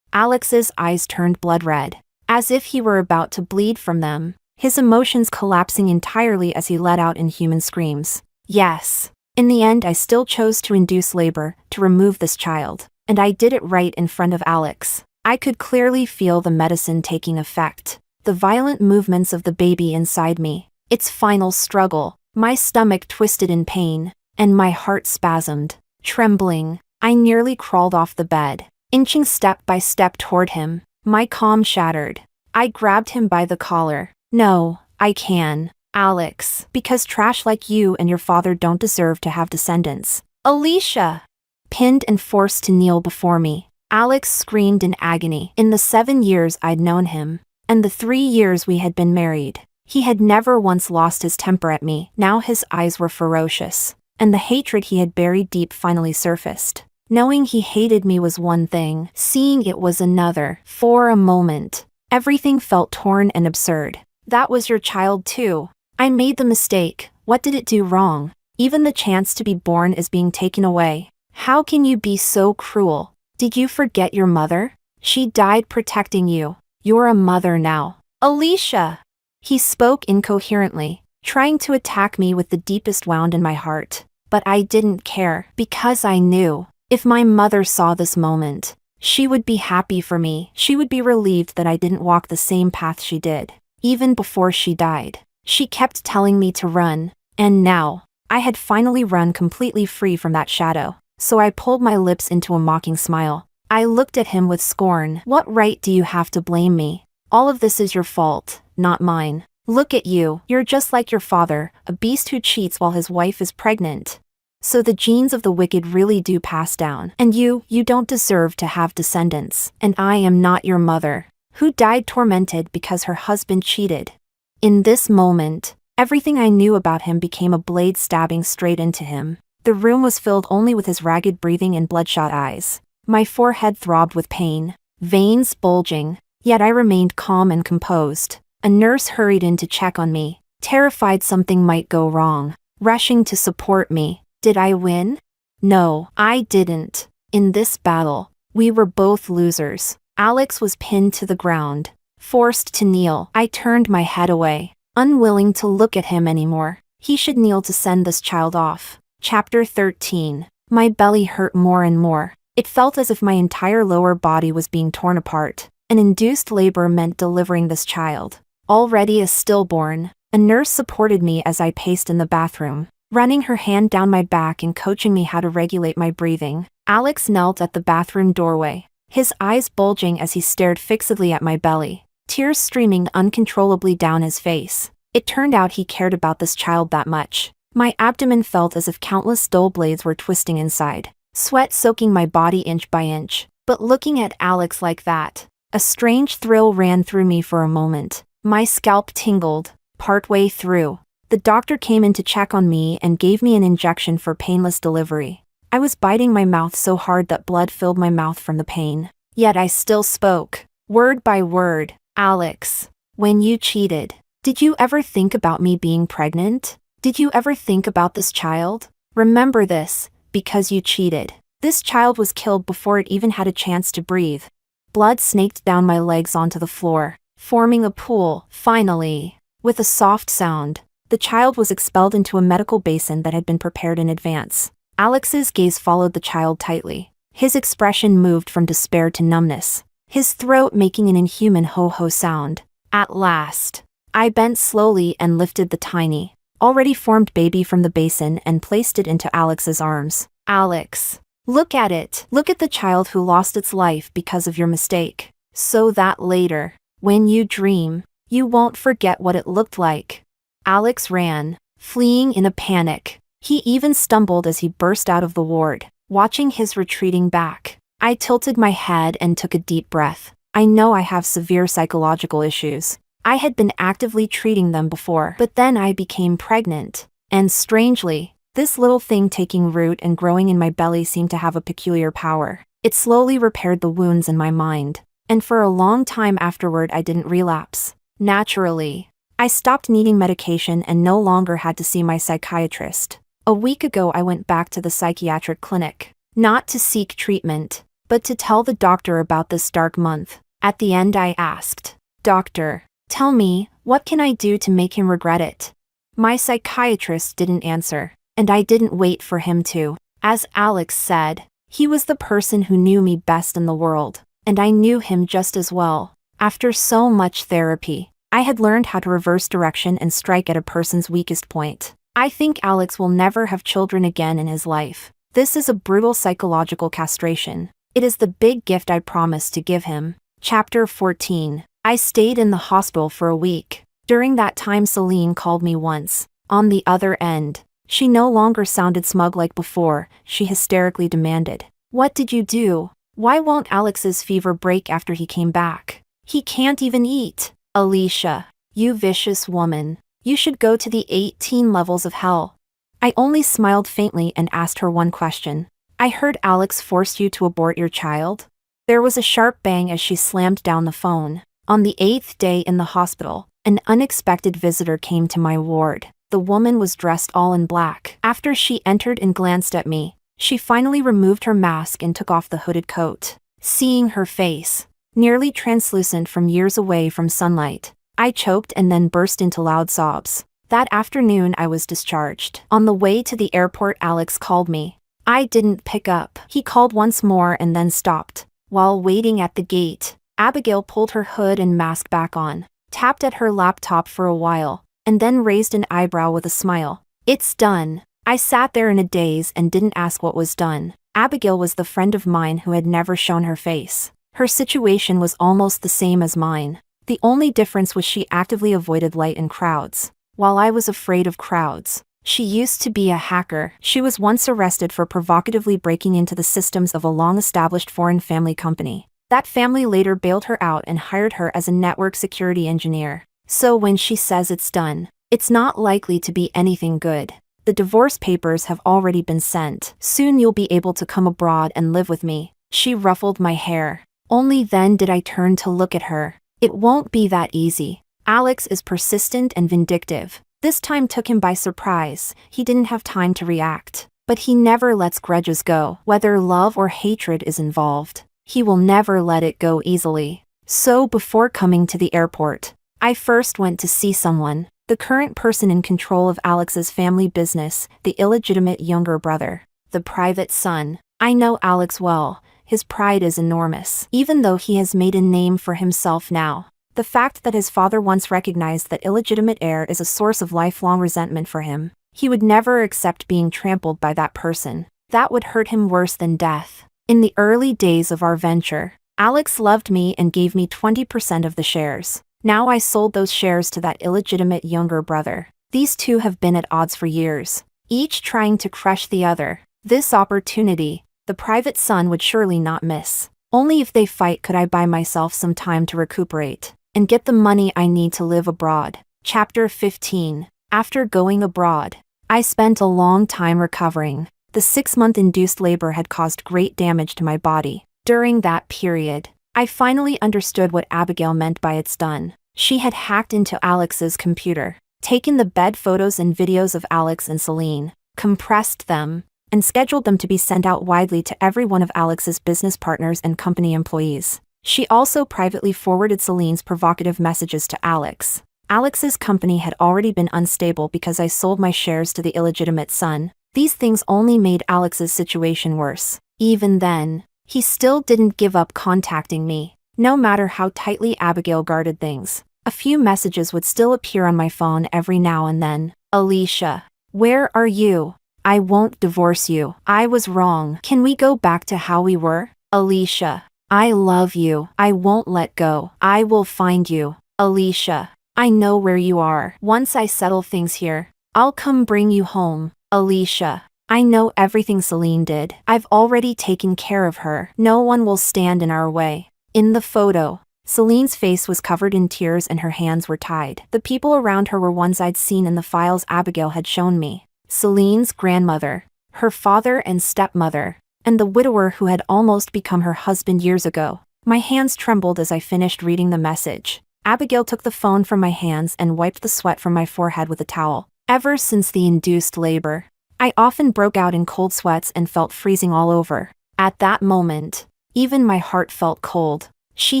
Alex's eyes turned blood red, as if he were about to bleed from them, his emotions collapsing entirely as he let out inhuman screams. Yes. In the end I still chose to induce labor, to remove this child, and I did it right in front of Alex. I could clearly feel the medicine taking effect, the violent movements of the baby inside me, its final struggle. My stomach twisted in pain, and my heart spasmed. Trembling, I nearly crawled off the bed, inching step by step toward him. My calm shattered. I grabbed him by the collar. No, I can, Alex, because trash like you and your father don't deserve to have descendants. Alicia! Pinned and forced to kneel before me, Alex screamed in agony. In the 7 years I'd known him, and the 3 years we had been married, he had never once lost his temper at me. Now his eyes were ferocious, and the hatred he had buried deep finally surfaced. Knowing he hated me was one thing, seeing it was another. For a moment, everything felt torn and absurd. That was your child too. I made the mistake. What did it do wrong? Even the chance to be born is being taken away. How can you be so cruel? Did you forget your mother? She died protecting you. You're a mother now. Alicia! He spoke incoherently, trying to attack me with the deepest wound in my heart. But I didn't care, because I knew, if my mother saw this moment, she would be happy for me. She would be relieved that I didn't walk the same path she did. Even before she died, she kept telling me to run, and now, I had finally run completely free from that shadow. So I pulled my lips into a mocking smile. I looked at him with scorn. What right do you have to blame me? All of this is your fault, not mine. Look at you, you're just like your father, a beast who cheats while his wife is pregnant. So the genes of the wicked really do pass down. And you don't deserve to have descendants. And I am not your mother, who died tormented because her husband cheated. In this moment, everything I knew about him became a blade stabbing straight into him. The room was filled only with his ragged breathing and bloodshot eyes. My forehead throbbed with pain, veins bulging, yet I remained calm and composed. A nurse hurried in to check on me, terrified something might go wrong, rushing to support me. Did I win? No, I didn't. In this battle, we were both losers. Alex was pinned to the ground, forced to kneel. I turned my head away, unwilling to look at him anymore. He should kneel to send this child off. Chapter 13. My belly hurt more and more. It felt as if my entire lower body was being torn apart. An induced labor meant delivering this child. Already a stillborn, a nurse supported me as I paced in the bathroom, running her hand down my back and coaching me how to regulate my breathing. Alex knelt at the bathroom doorway, his eyes bulging as he stared fixedly at my belly, tears streaming uncontrollably down his face. It turned out he cared about this child that much. My abdomen felt as if countless dull blades were twisting inside, sweat soaking my body inch by inch. But looking at Alex like that, a strange thrill ran through me for a moment. My scalp tingled. Partway through, the doctor came in to check on me and gave me an injection for painless delivery. I was biting my mouth so hard that blood filled my mouth from the pain. Yet I still spoke, word by word. Alex, when you cheated, did you ever think about me being pregnant? Did you ever think about this child? Remember this, because you cheated. This child was killed before it even had a chance to breathe. Blood snaked down my legs onto the floor, forming a pool. Finally, with a soft sound, the child was expelled into a medical basin that had been prepared in advance. Alex's gaze followed the child tightly. His expression moved from despair to numbness, his throat making an inhuman ho-ho sound. At last, I bent slowly and lifted the tiny, already formed baby from the basin and placed it into Alex's arms. Alex, look at it. Look at the child who lost its life because of your mistake. So that later, when you dream, you won't forget what it looked like. Alex ran, fleeing in a panic. He even stumbled as he burst out of the ward. Watching his retreating back, I tilted my head and took a deep breath. I know I have severe psychological issues. I had been actively treating them before, but then I became pregnant. And strangely, this little thing taking root and growing in my belly seemed to have a peculiar power. It slowly repaired the wounds in my mind. And for a long time afterward I didn't relapse. Naturally, I stopped needing medication and no longer had to see my psychiatrist. A week ago I went back to the psychiatric clinic, not to seek treatment, but to tell the doctor about this dark month. At the end I asked, "Doctor, tell me, what can I do to make him regret it?" My psychiatrist didn't answer, and I didn't wait for him to. As Alex said, he was the person who knew me best in the world, and I knew him just as well. After so much therapy, I had learned how to reverse direction and strike at a person's weakest point. I think Alex will never have children again in his life. This is a brutal psychological castration. It is the big gift I promised to give him. Chapter 14. I stayed in the hospital for a week. During that time Celine called me once. On the other end, she no longer sounded smug like before. She hysterically demanded, "What did you do? Why won't Alex's fever break after he came back? He can't even eat." Alicia, you vicious woman. You should go to the 18 levels of hell. I only smiled faintly and asked her one question. I heard Alex forced you to abort your child? There was a sharp bang as she slammed down the phone. On the 8th day in the hospital, an unexpected visitor came to my ward. The woman was dressed all in black. After she entered and glanced at me, she finally removed her mask and took off the hooded coat. Seeing her face, nearly translucent from years away from sunlight, I choked and then burst into loud sobs. That afternoon I was discharged. On the way to the airport Alex called me. I didn't pick up. He called once more and then stopped. While waiting at the gate, Abigail pulled her hood and mask back on, tapped at her laptop for a while, and then raised an eyebrow with a smile. "It's done." I sat there in a daze and didn't ask what was done. Abigail was the friend of mine who had never shown her face. Her situation was almost the same as mine. The only difference was she actively avoided light and crowds, while I was afraid of crowds. She used to be a hacker. She was once arrested for provocatively breaking into the systems of a long-established foreign family company. That family later bailed her out and hired her as a network security engineer. So when she says it's done, it's not likely to be anything good. The divorce papers have already been sent. Soon you'll be able to come abroad and live with me. She ruffled my hair. Only then did I turn to look at her. It won't be that easy. Alex is persistent and vindictive. This time took him by surprise. He didn't have time to react. But he never lets grudges go. Whether love or hatred is involved, he will never let it go easily. So before coming to the airport, I first went to see someone, the current person in control of Alex's family business, the illegitimate younger brother, the private son. I know Alex well. His pride is enormous, even though he has made a name for himself now. The fact that his father once recognized that illegitimate heir is a source of lifelong resentment for him. He would never accept being trampled by that person. That would hurt him worse than death. In the early days of our venture, Alex loved me and gave me 20% of the shares. Now I sold those shares to that illegitimate younger brother. These two have been at odds for years, each trying to crush the other. This opportunity, the private son would surely not miss. Only if they fight could I buy myself some time to recuperate and get the money I need to live abroad. Chapter 15. After going abroad, I spent a long time recovering. The 6-month induced labor had caused great damage to my body. During that period, I finally understood what Abigail meant by "it's done." She had hacked into Alex's computer, taken the bed photos and videos of Alex and Celine, compressed them, and scheduled them to be sent out widely to every one of Alex's business partners and company employees. She also privately forwarded Celine's provocative messages to Alex. Alex's company had already been unstable because I sold my shares to the illegitimate son. These things only made Alex's situation worse. Even then, he still didn't give up contacting me. No matter how tightly Abigail guarded things, a few messages would still appear on my phone every now and then. "Alicia, where are you? I won't divorce you. I was wrong. Can we go back to how we were? Alicia, I love you. I won't let go. I will find you. Alicia, I know where you are. Once I settle things here, I'll come bring you home. Alicia, I know everything Celine did. I've already taken care of her. No one will stand in our way." In the photo, Celine's face was covered in tears and her hands were tied. The people around her were ones I'd seen in the files Abigail had shown me. Celine's grandmother, her father and stepmother, and the widower who had almost become her husband years ago. My hands trembled as I finished reading the message. Abigail took the phone from my hands and wiped the sweat from my forehead with a towel. Ever since the induced labor, I often broke out in cold sweats and felt freezing all over. At that moment, even my heart felt cold. She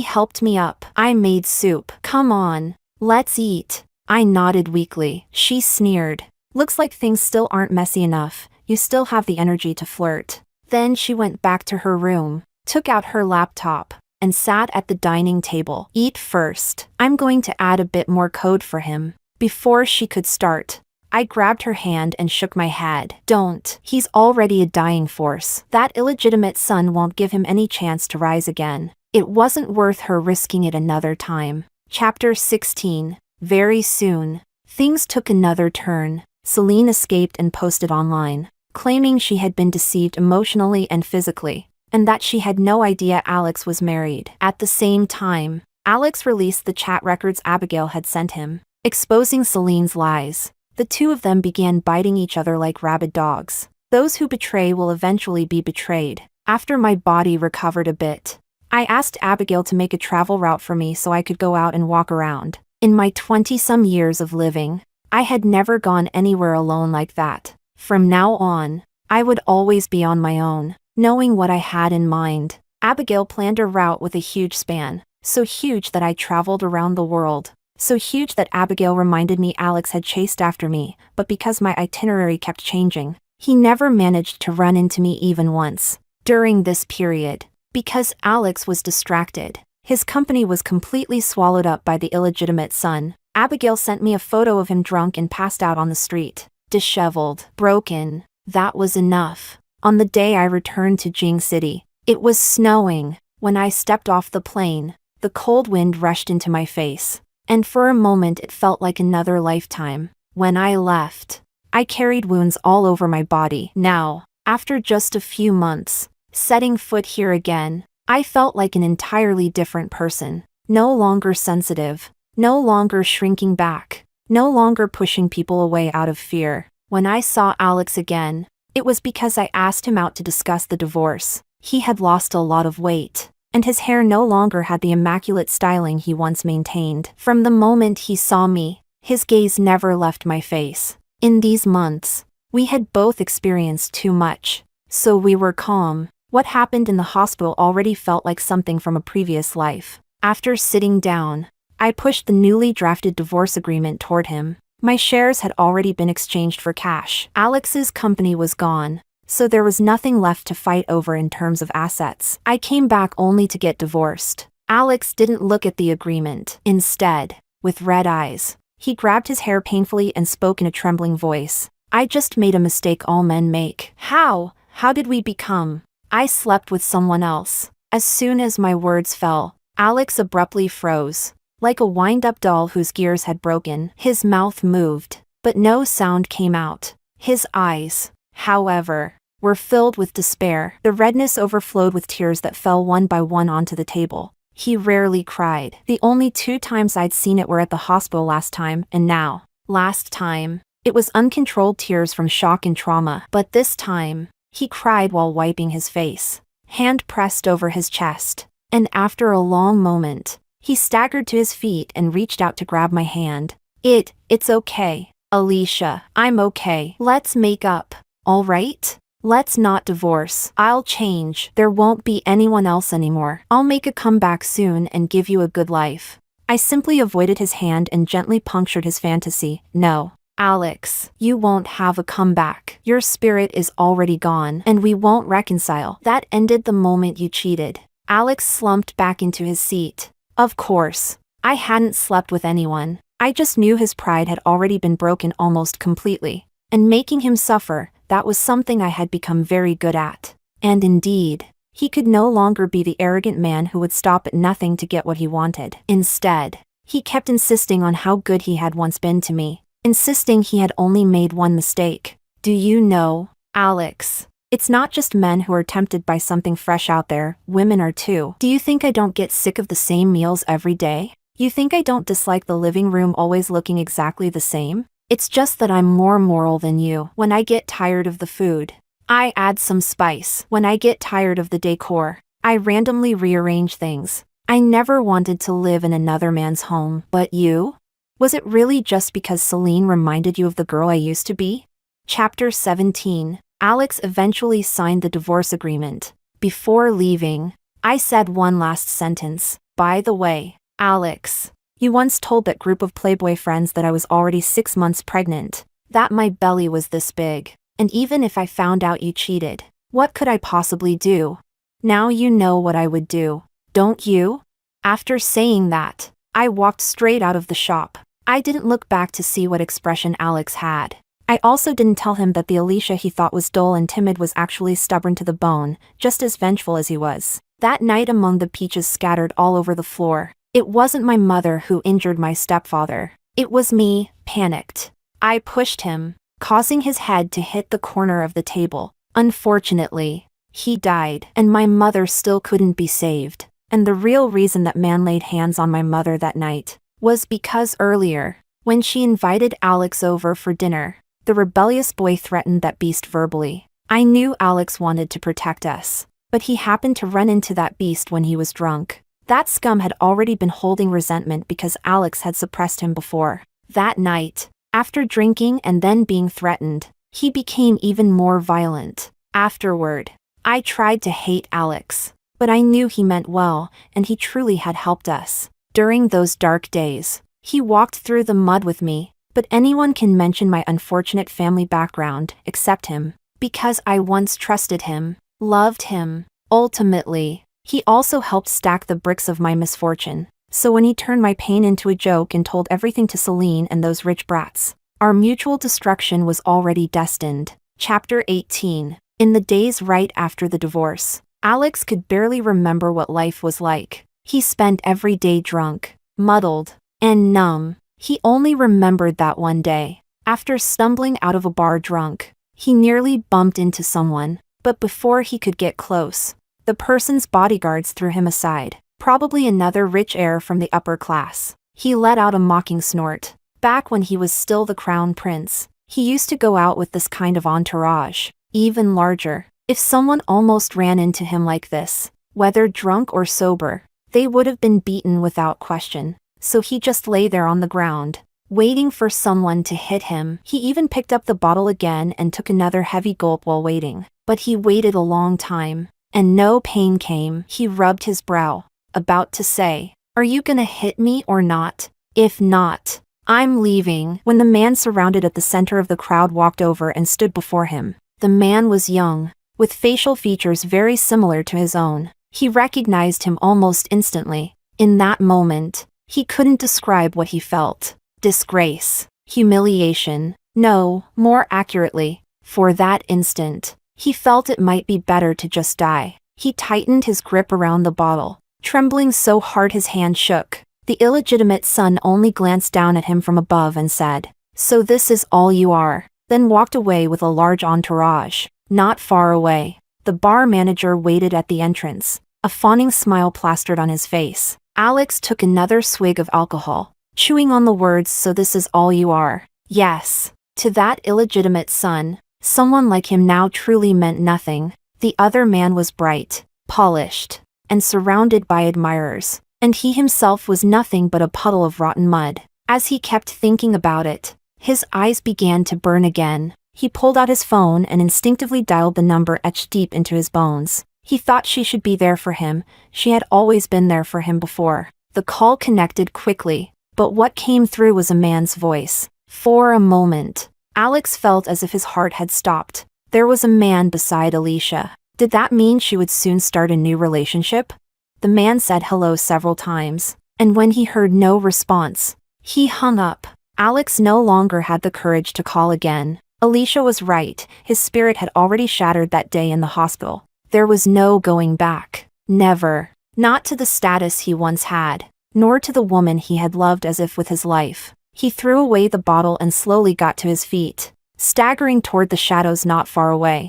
helped me up. I made soup. "Come on, let's eat." I nodded weakly. She sneered. "Looks like things still aren't messy enough. You still have the energy to flirt." Then she went back to her room, took out her laptop, and sat at the dining table. "Eat first. I'm going to add a bit more code for him." Before she could start, I grabbed her hand and shook my head. "Don't. He's already a dying force. That illegitimate son won't give him any chance to rise again. It wasn't worth her risking it another time." Chapter 16. Very soon, things took another turn. Celine escaped and posted online, claiming she had been deceived emotionally and physically, and that she had no idea Alex was married. At the same time, Alex released the chat records Abigail had sent him, exposing Celine's lies. The two of them began biting each other like rabid dogs. Those who betray will eventually be betrayed. After my body recovered a bit, I asked Abigail to make a travel route for me so I could go out and walk around. In my 20-some years of living, I had never gone anywhere alone like that. From now on, I would always be on my own, knowing what I had in mind. Abigail planned a route with a huge span, so huge that I traveled around the world. So huge that Abigail reminded me Alex had chased after me, but because my itinerary kept changing, he never managed to run into me even once. During this period, because Alex was distracted, his company was completely swallowed up by the illegitimate son. Abigail sent me a photo of him drunk and passed out on the street, disheveled, broken. That was enough. On the day I returned to Jing City, it was snowing. When I stepped off the plane, The cold wind rushed into my face, and for a moment it felt like another lifetime. When I left, I carried wounds all over my body. Now, after just a few months, setting foot here again, I felt like an entirely different person. No longer sensitive, no longer shrinking back, no longer pushing people away out of fear. When I saw Alex again, it was because I asked him out to discuss the divorce. He had lost a lot of weight, and his hair no longer had the immaculate styling he once maintained. From the moment he saw me, his gaze never left my face. In these months, we had both experienced too much, so we were calm. What happened in the hospital already felt like something from a previous life. After sitting down, I pushed the newly drafted divorce agreement toward him. My shares had already been exchanged for cash. Alex's company was gone, so there was nothing left to fight over in terms of assets. I came back only to get divorced. Alex didn't look at the agreement. Instead, with red eyes, he grabbed his hair painfully and spoke in a trembling voice. I just made a mistake all men make. How? How did we become? I slept with someone else. As soon as my words fell, Alex abruptly froze, like a wind-up doll whose gears had broken. His mouth moved, but no sound came out. His eyes, however, were filled with despair. The redness overflowed with tears that fell one by one onto the table. He rarely cried. The only 2 times I'd seen it were at the hospital last time, and now. Last time, it was uncontrolled tears from shock and trauma, but this time, he cried while wiping his face. Hand pressed over his chest, and after a long moment, he staggered to his feet and reached out to grab my hand. It's okay, Alicia, I'm okay. Let's make up, all right? Let's not divorce. I'll change. There won't be anyone else anymore. I'll make a comeback soon and give you a good life. I simply avoided his hand and gently punctured his fantasy. No, Alex, you won't have a comeback. Your spirit is already gone, and we won't reconcile. That ended the moment you cheated. Alex slumped back into his seat. Of course, I hadn't slept with anyone. I just knew his pride had already been broken almost completely, and making him suffer, that was something I had become very good at. And indeed, he could no longer be the arrogant man who would stop at nothing to get what he wanted. Instead, he kept insisting on how good he had once been to me, insisting he had only made one mistake. Do you know, Alex, it's not just men who are tempted by something fresh out there, women are too. Do you think I don't get sick of the same meals every day? You think I don't dislike the living room always looking exactly the same? It's just that I'm more moral than you. When I get tired of the food, I add some spice. When I get tired of the decor, I randomly rearrange things. I never wanted to live in another man's home. But you? Was it really just because Celine reminded you of the girl I used to be? Chapter 17. Alex eventually signed the divorce agreement. Before leaving, I said one last sentence. By the way, Alex, you once told that group of Playboy friends that I was already 6 months pregnant, that my belly was this big, and even if I found out you cheated, what could I possibly do? Now you know what I would do, don't you? After saying that, I walked straight out of the shop. I didn't look back to see what expression Alex had. I also didn't tell him that the Alicia he thought was dull and timid was actually stubborn to the bone, just as vengeful as he was. That night among the peaches scattered all over the floor, it wasn't my mother who injured my stepfather. It was me, panicked. I pushed him, causing his head to hit the corner of the table. Unfortunately, he died, and my mother still couldn't be saved. And the real reason that man laid hands on my mother that night was because earlier, when she invited Alex over for dinner, the rebellious boy threatened that beast verbally. I knew Alex wanted to protect us, but he happened to run into that beast when he was drunk. That scum had already been holding resentment because Alex had suppressed him before. That night, after drinking and then being threatened, he became even more violent. Afterward, I tried to hate Alex, but I knew he meant well, and he truly had helped us. During those dark days, he walked through the mud with me, but anyone can mention my unfortunate family background, except him, because I once trusted him, loved him. Ultimately, he also helped stack the bricks of my misfortune. So when he turned my pain into a joke and told everything to Celine and those rich brats, our mutual destruction was already destined. Chapter 18. In the days right after the divorce, Alex could barely remember what life was like. He spent every day drunk, muddled, and numb. He only remembered that one day. After stumbling out of a bar drunk, he nearly bumped into someone, but before he could get close, the person's bodyguards threw him aside, probably another rich heir from the upper class. He let out a mocking snort. Back when he was still the crown prince, he used to go out with this kind of entourage, even larger. If someone almost ran into him like this, whether drunk or sober, they would have been beaten without question. So he just lay there on the ground, waiting for someone to hit him. He even picked up the bottle again and took another heavy gulp while waiting. But he waited a long time, and no pain came. He rubbed his brow, about to say, "Are you gonna hit me or not? If not, I'm leaving." When the man surrounded at the center of the crowd walked over and stood before him. The man was young, with facial features very similar to his own. He recognized him almost instantly. In that moment, he couldn't describe what he felt. Disgrace, humiliation. No, more accurately, for that instant, he felt it might be better to just die. He tightened his grip around the bottle, trembling so hard his hand shook. The illegitimate son only glanced down at him from above and said, "So this is all you are," then walked away with a large entourage. Not far away, the bar manager waited at the entrance, a fawning smile plastered on his face. Alex took another swig of alcohol, chewing on the words, "So this is all you are." Yes, to that illegitimate son, someone like him now truly meant nothing. The other man was bright, polished, and surrounded by admirers, and he himself was nothing but a puddle of rotten mud. As he kept thinking about it, his eyes began to burn again. He pulled out his phone and instinctively dialed the number etched deep into his bones. He thought she should be there for him. She had always been there for him before. The call connected quickly, but what came through was a man's voice. For a moment, Alex felt as if his heart had stopped. There was a man beside Alicia. Did that mean she would soon start a new relationship? The man said hello several times, and when he heard no response, he hung up. Alex no longer had the courage to call again. Alicia was right. His spirit had already shattered that day in the hospital. There was no going back. Never. Not to the status he once had, nor to the woman he had loved as if with his life. He threw away the bottle and slowly got to his feet, staggering toward the shadows not far away.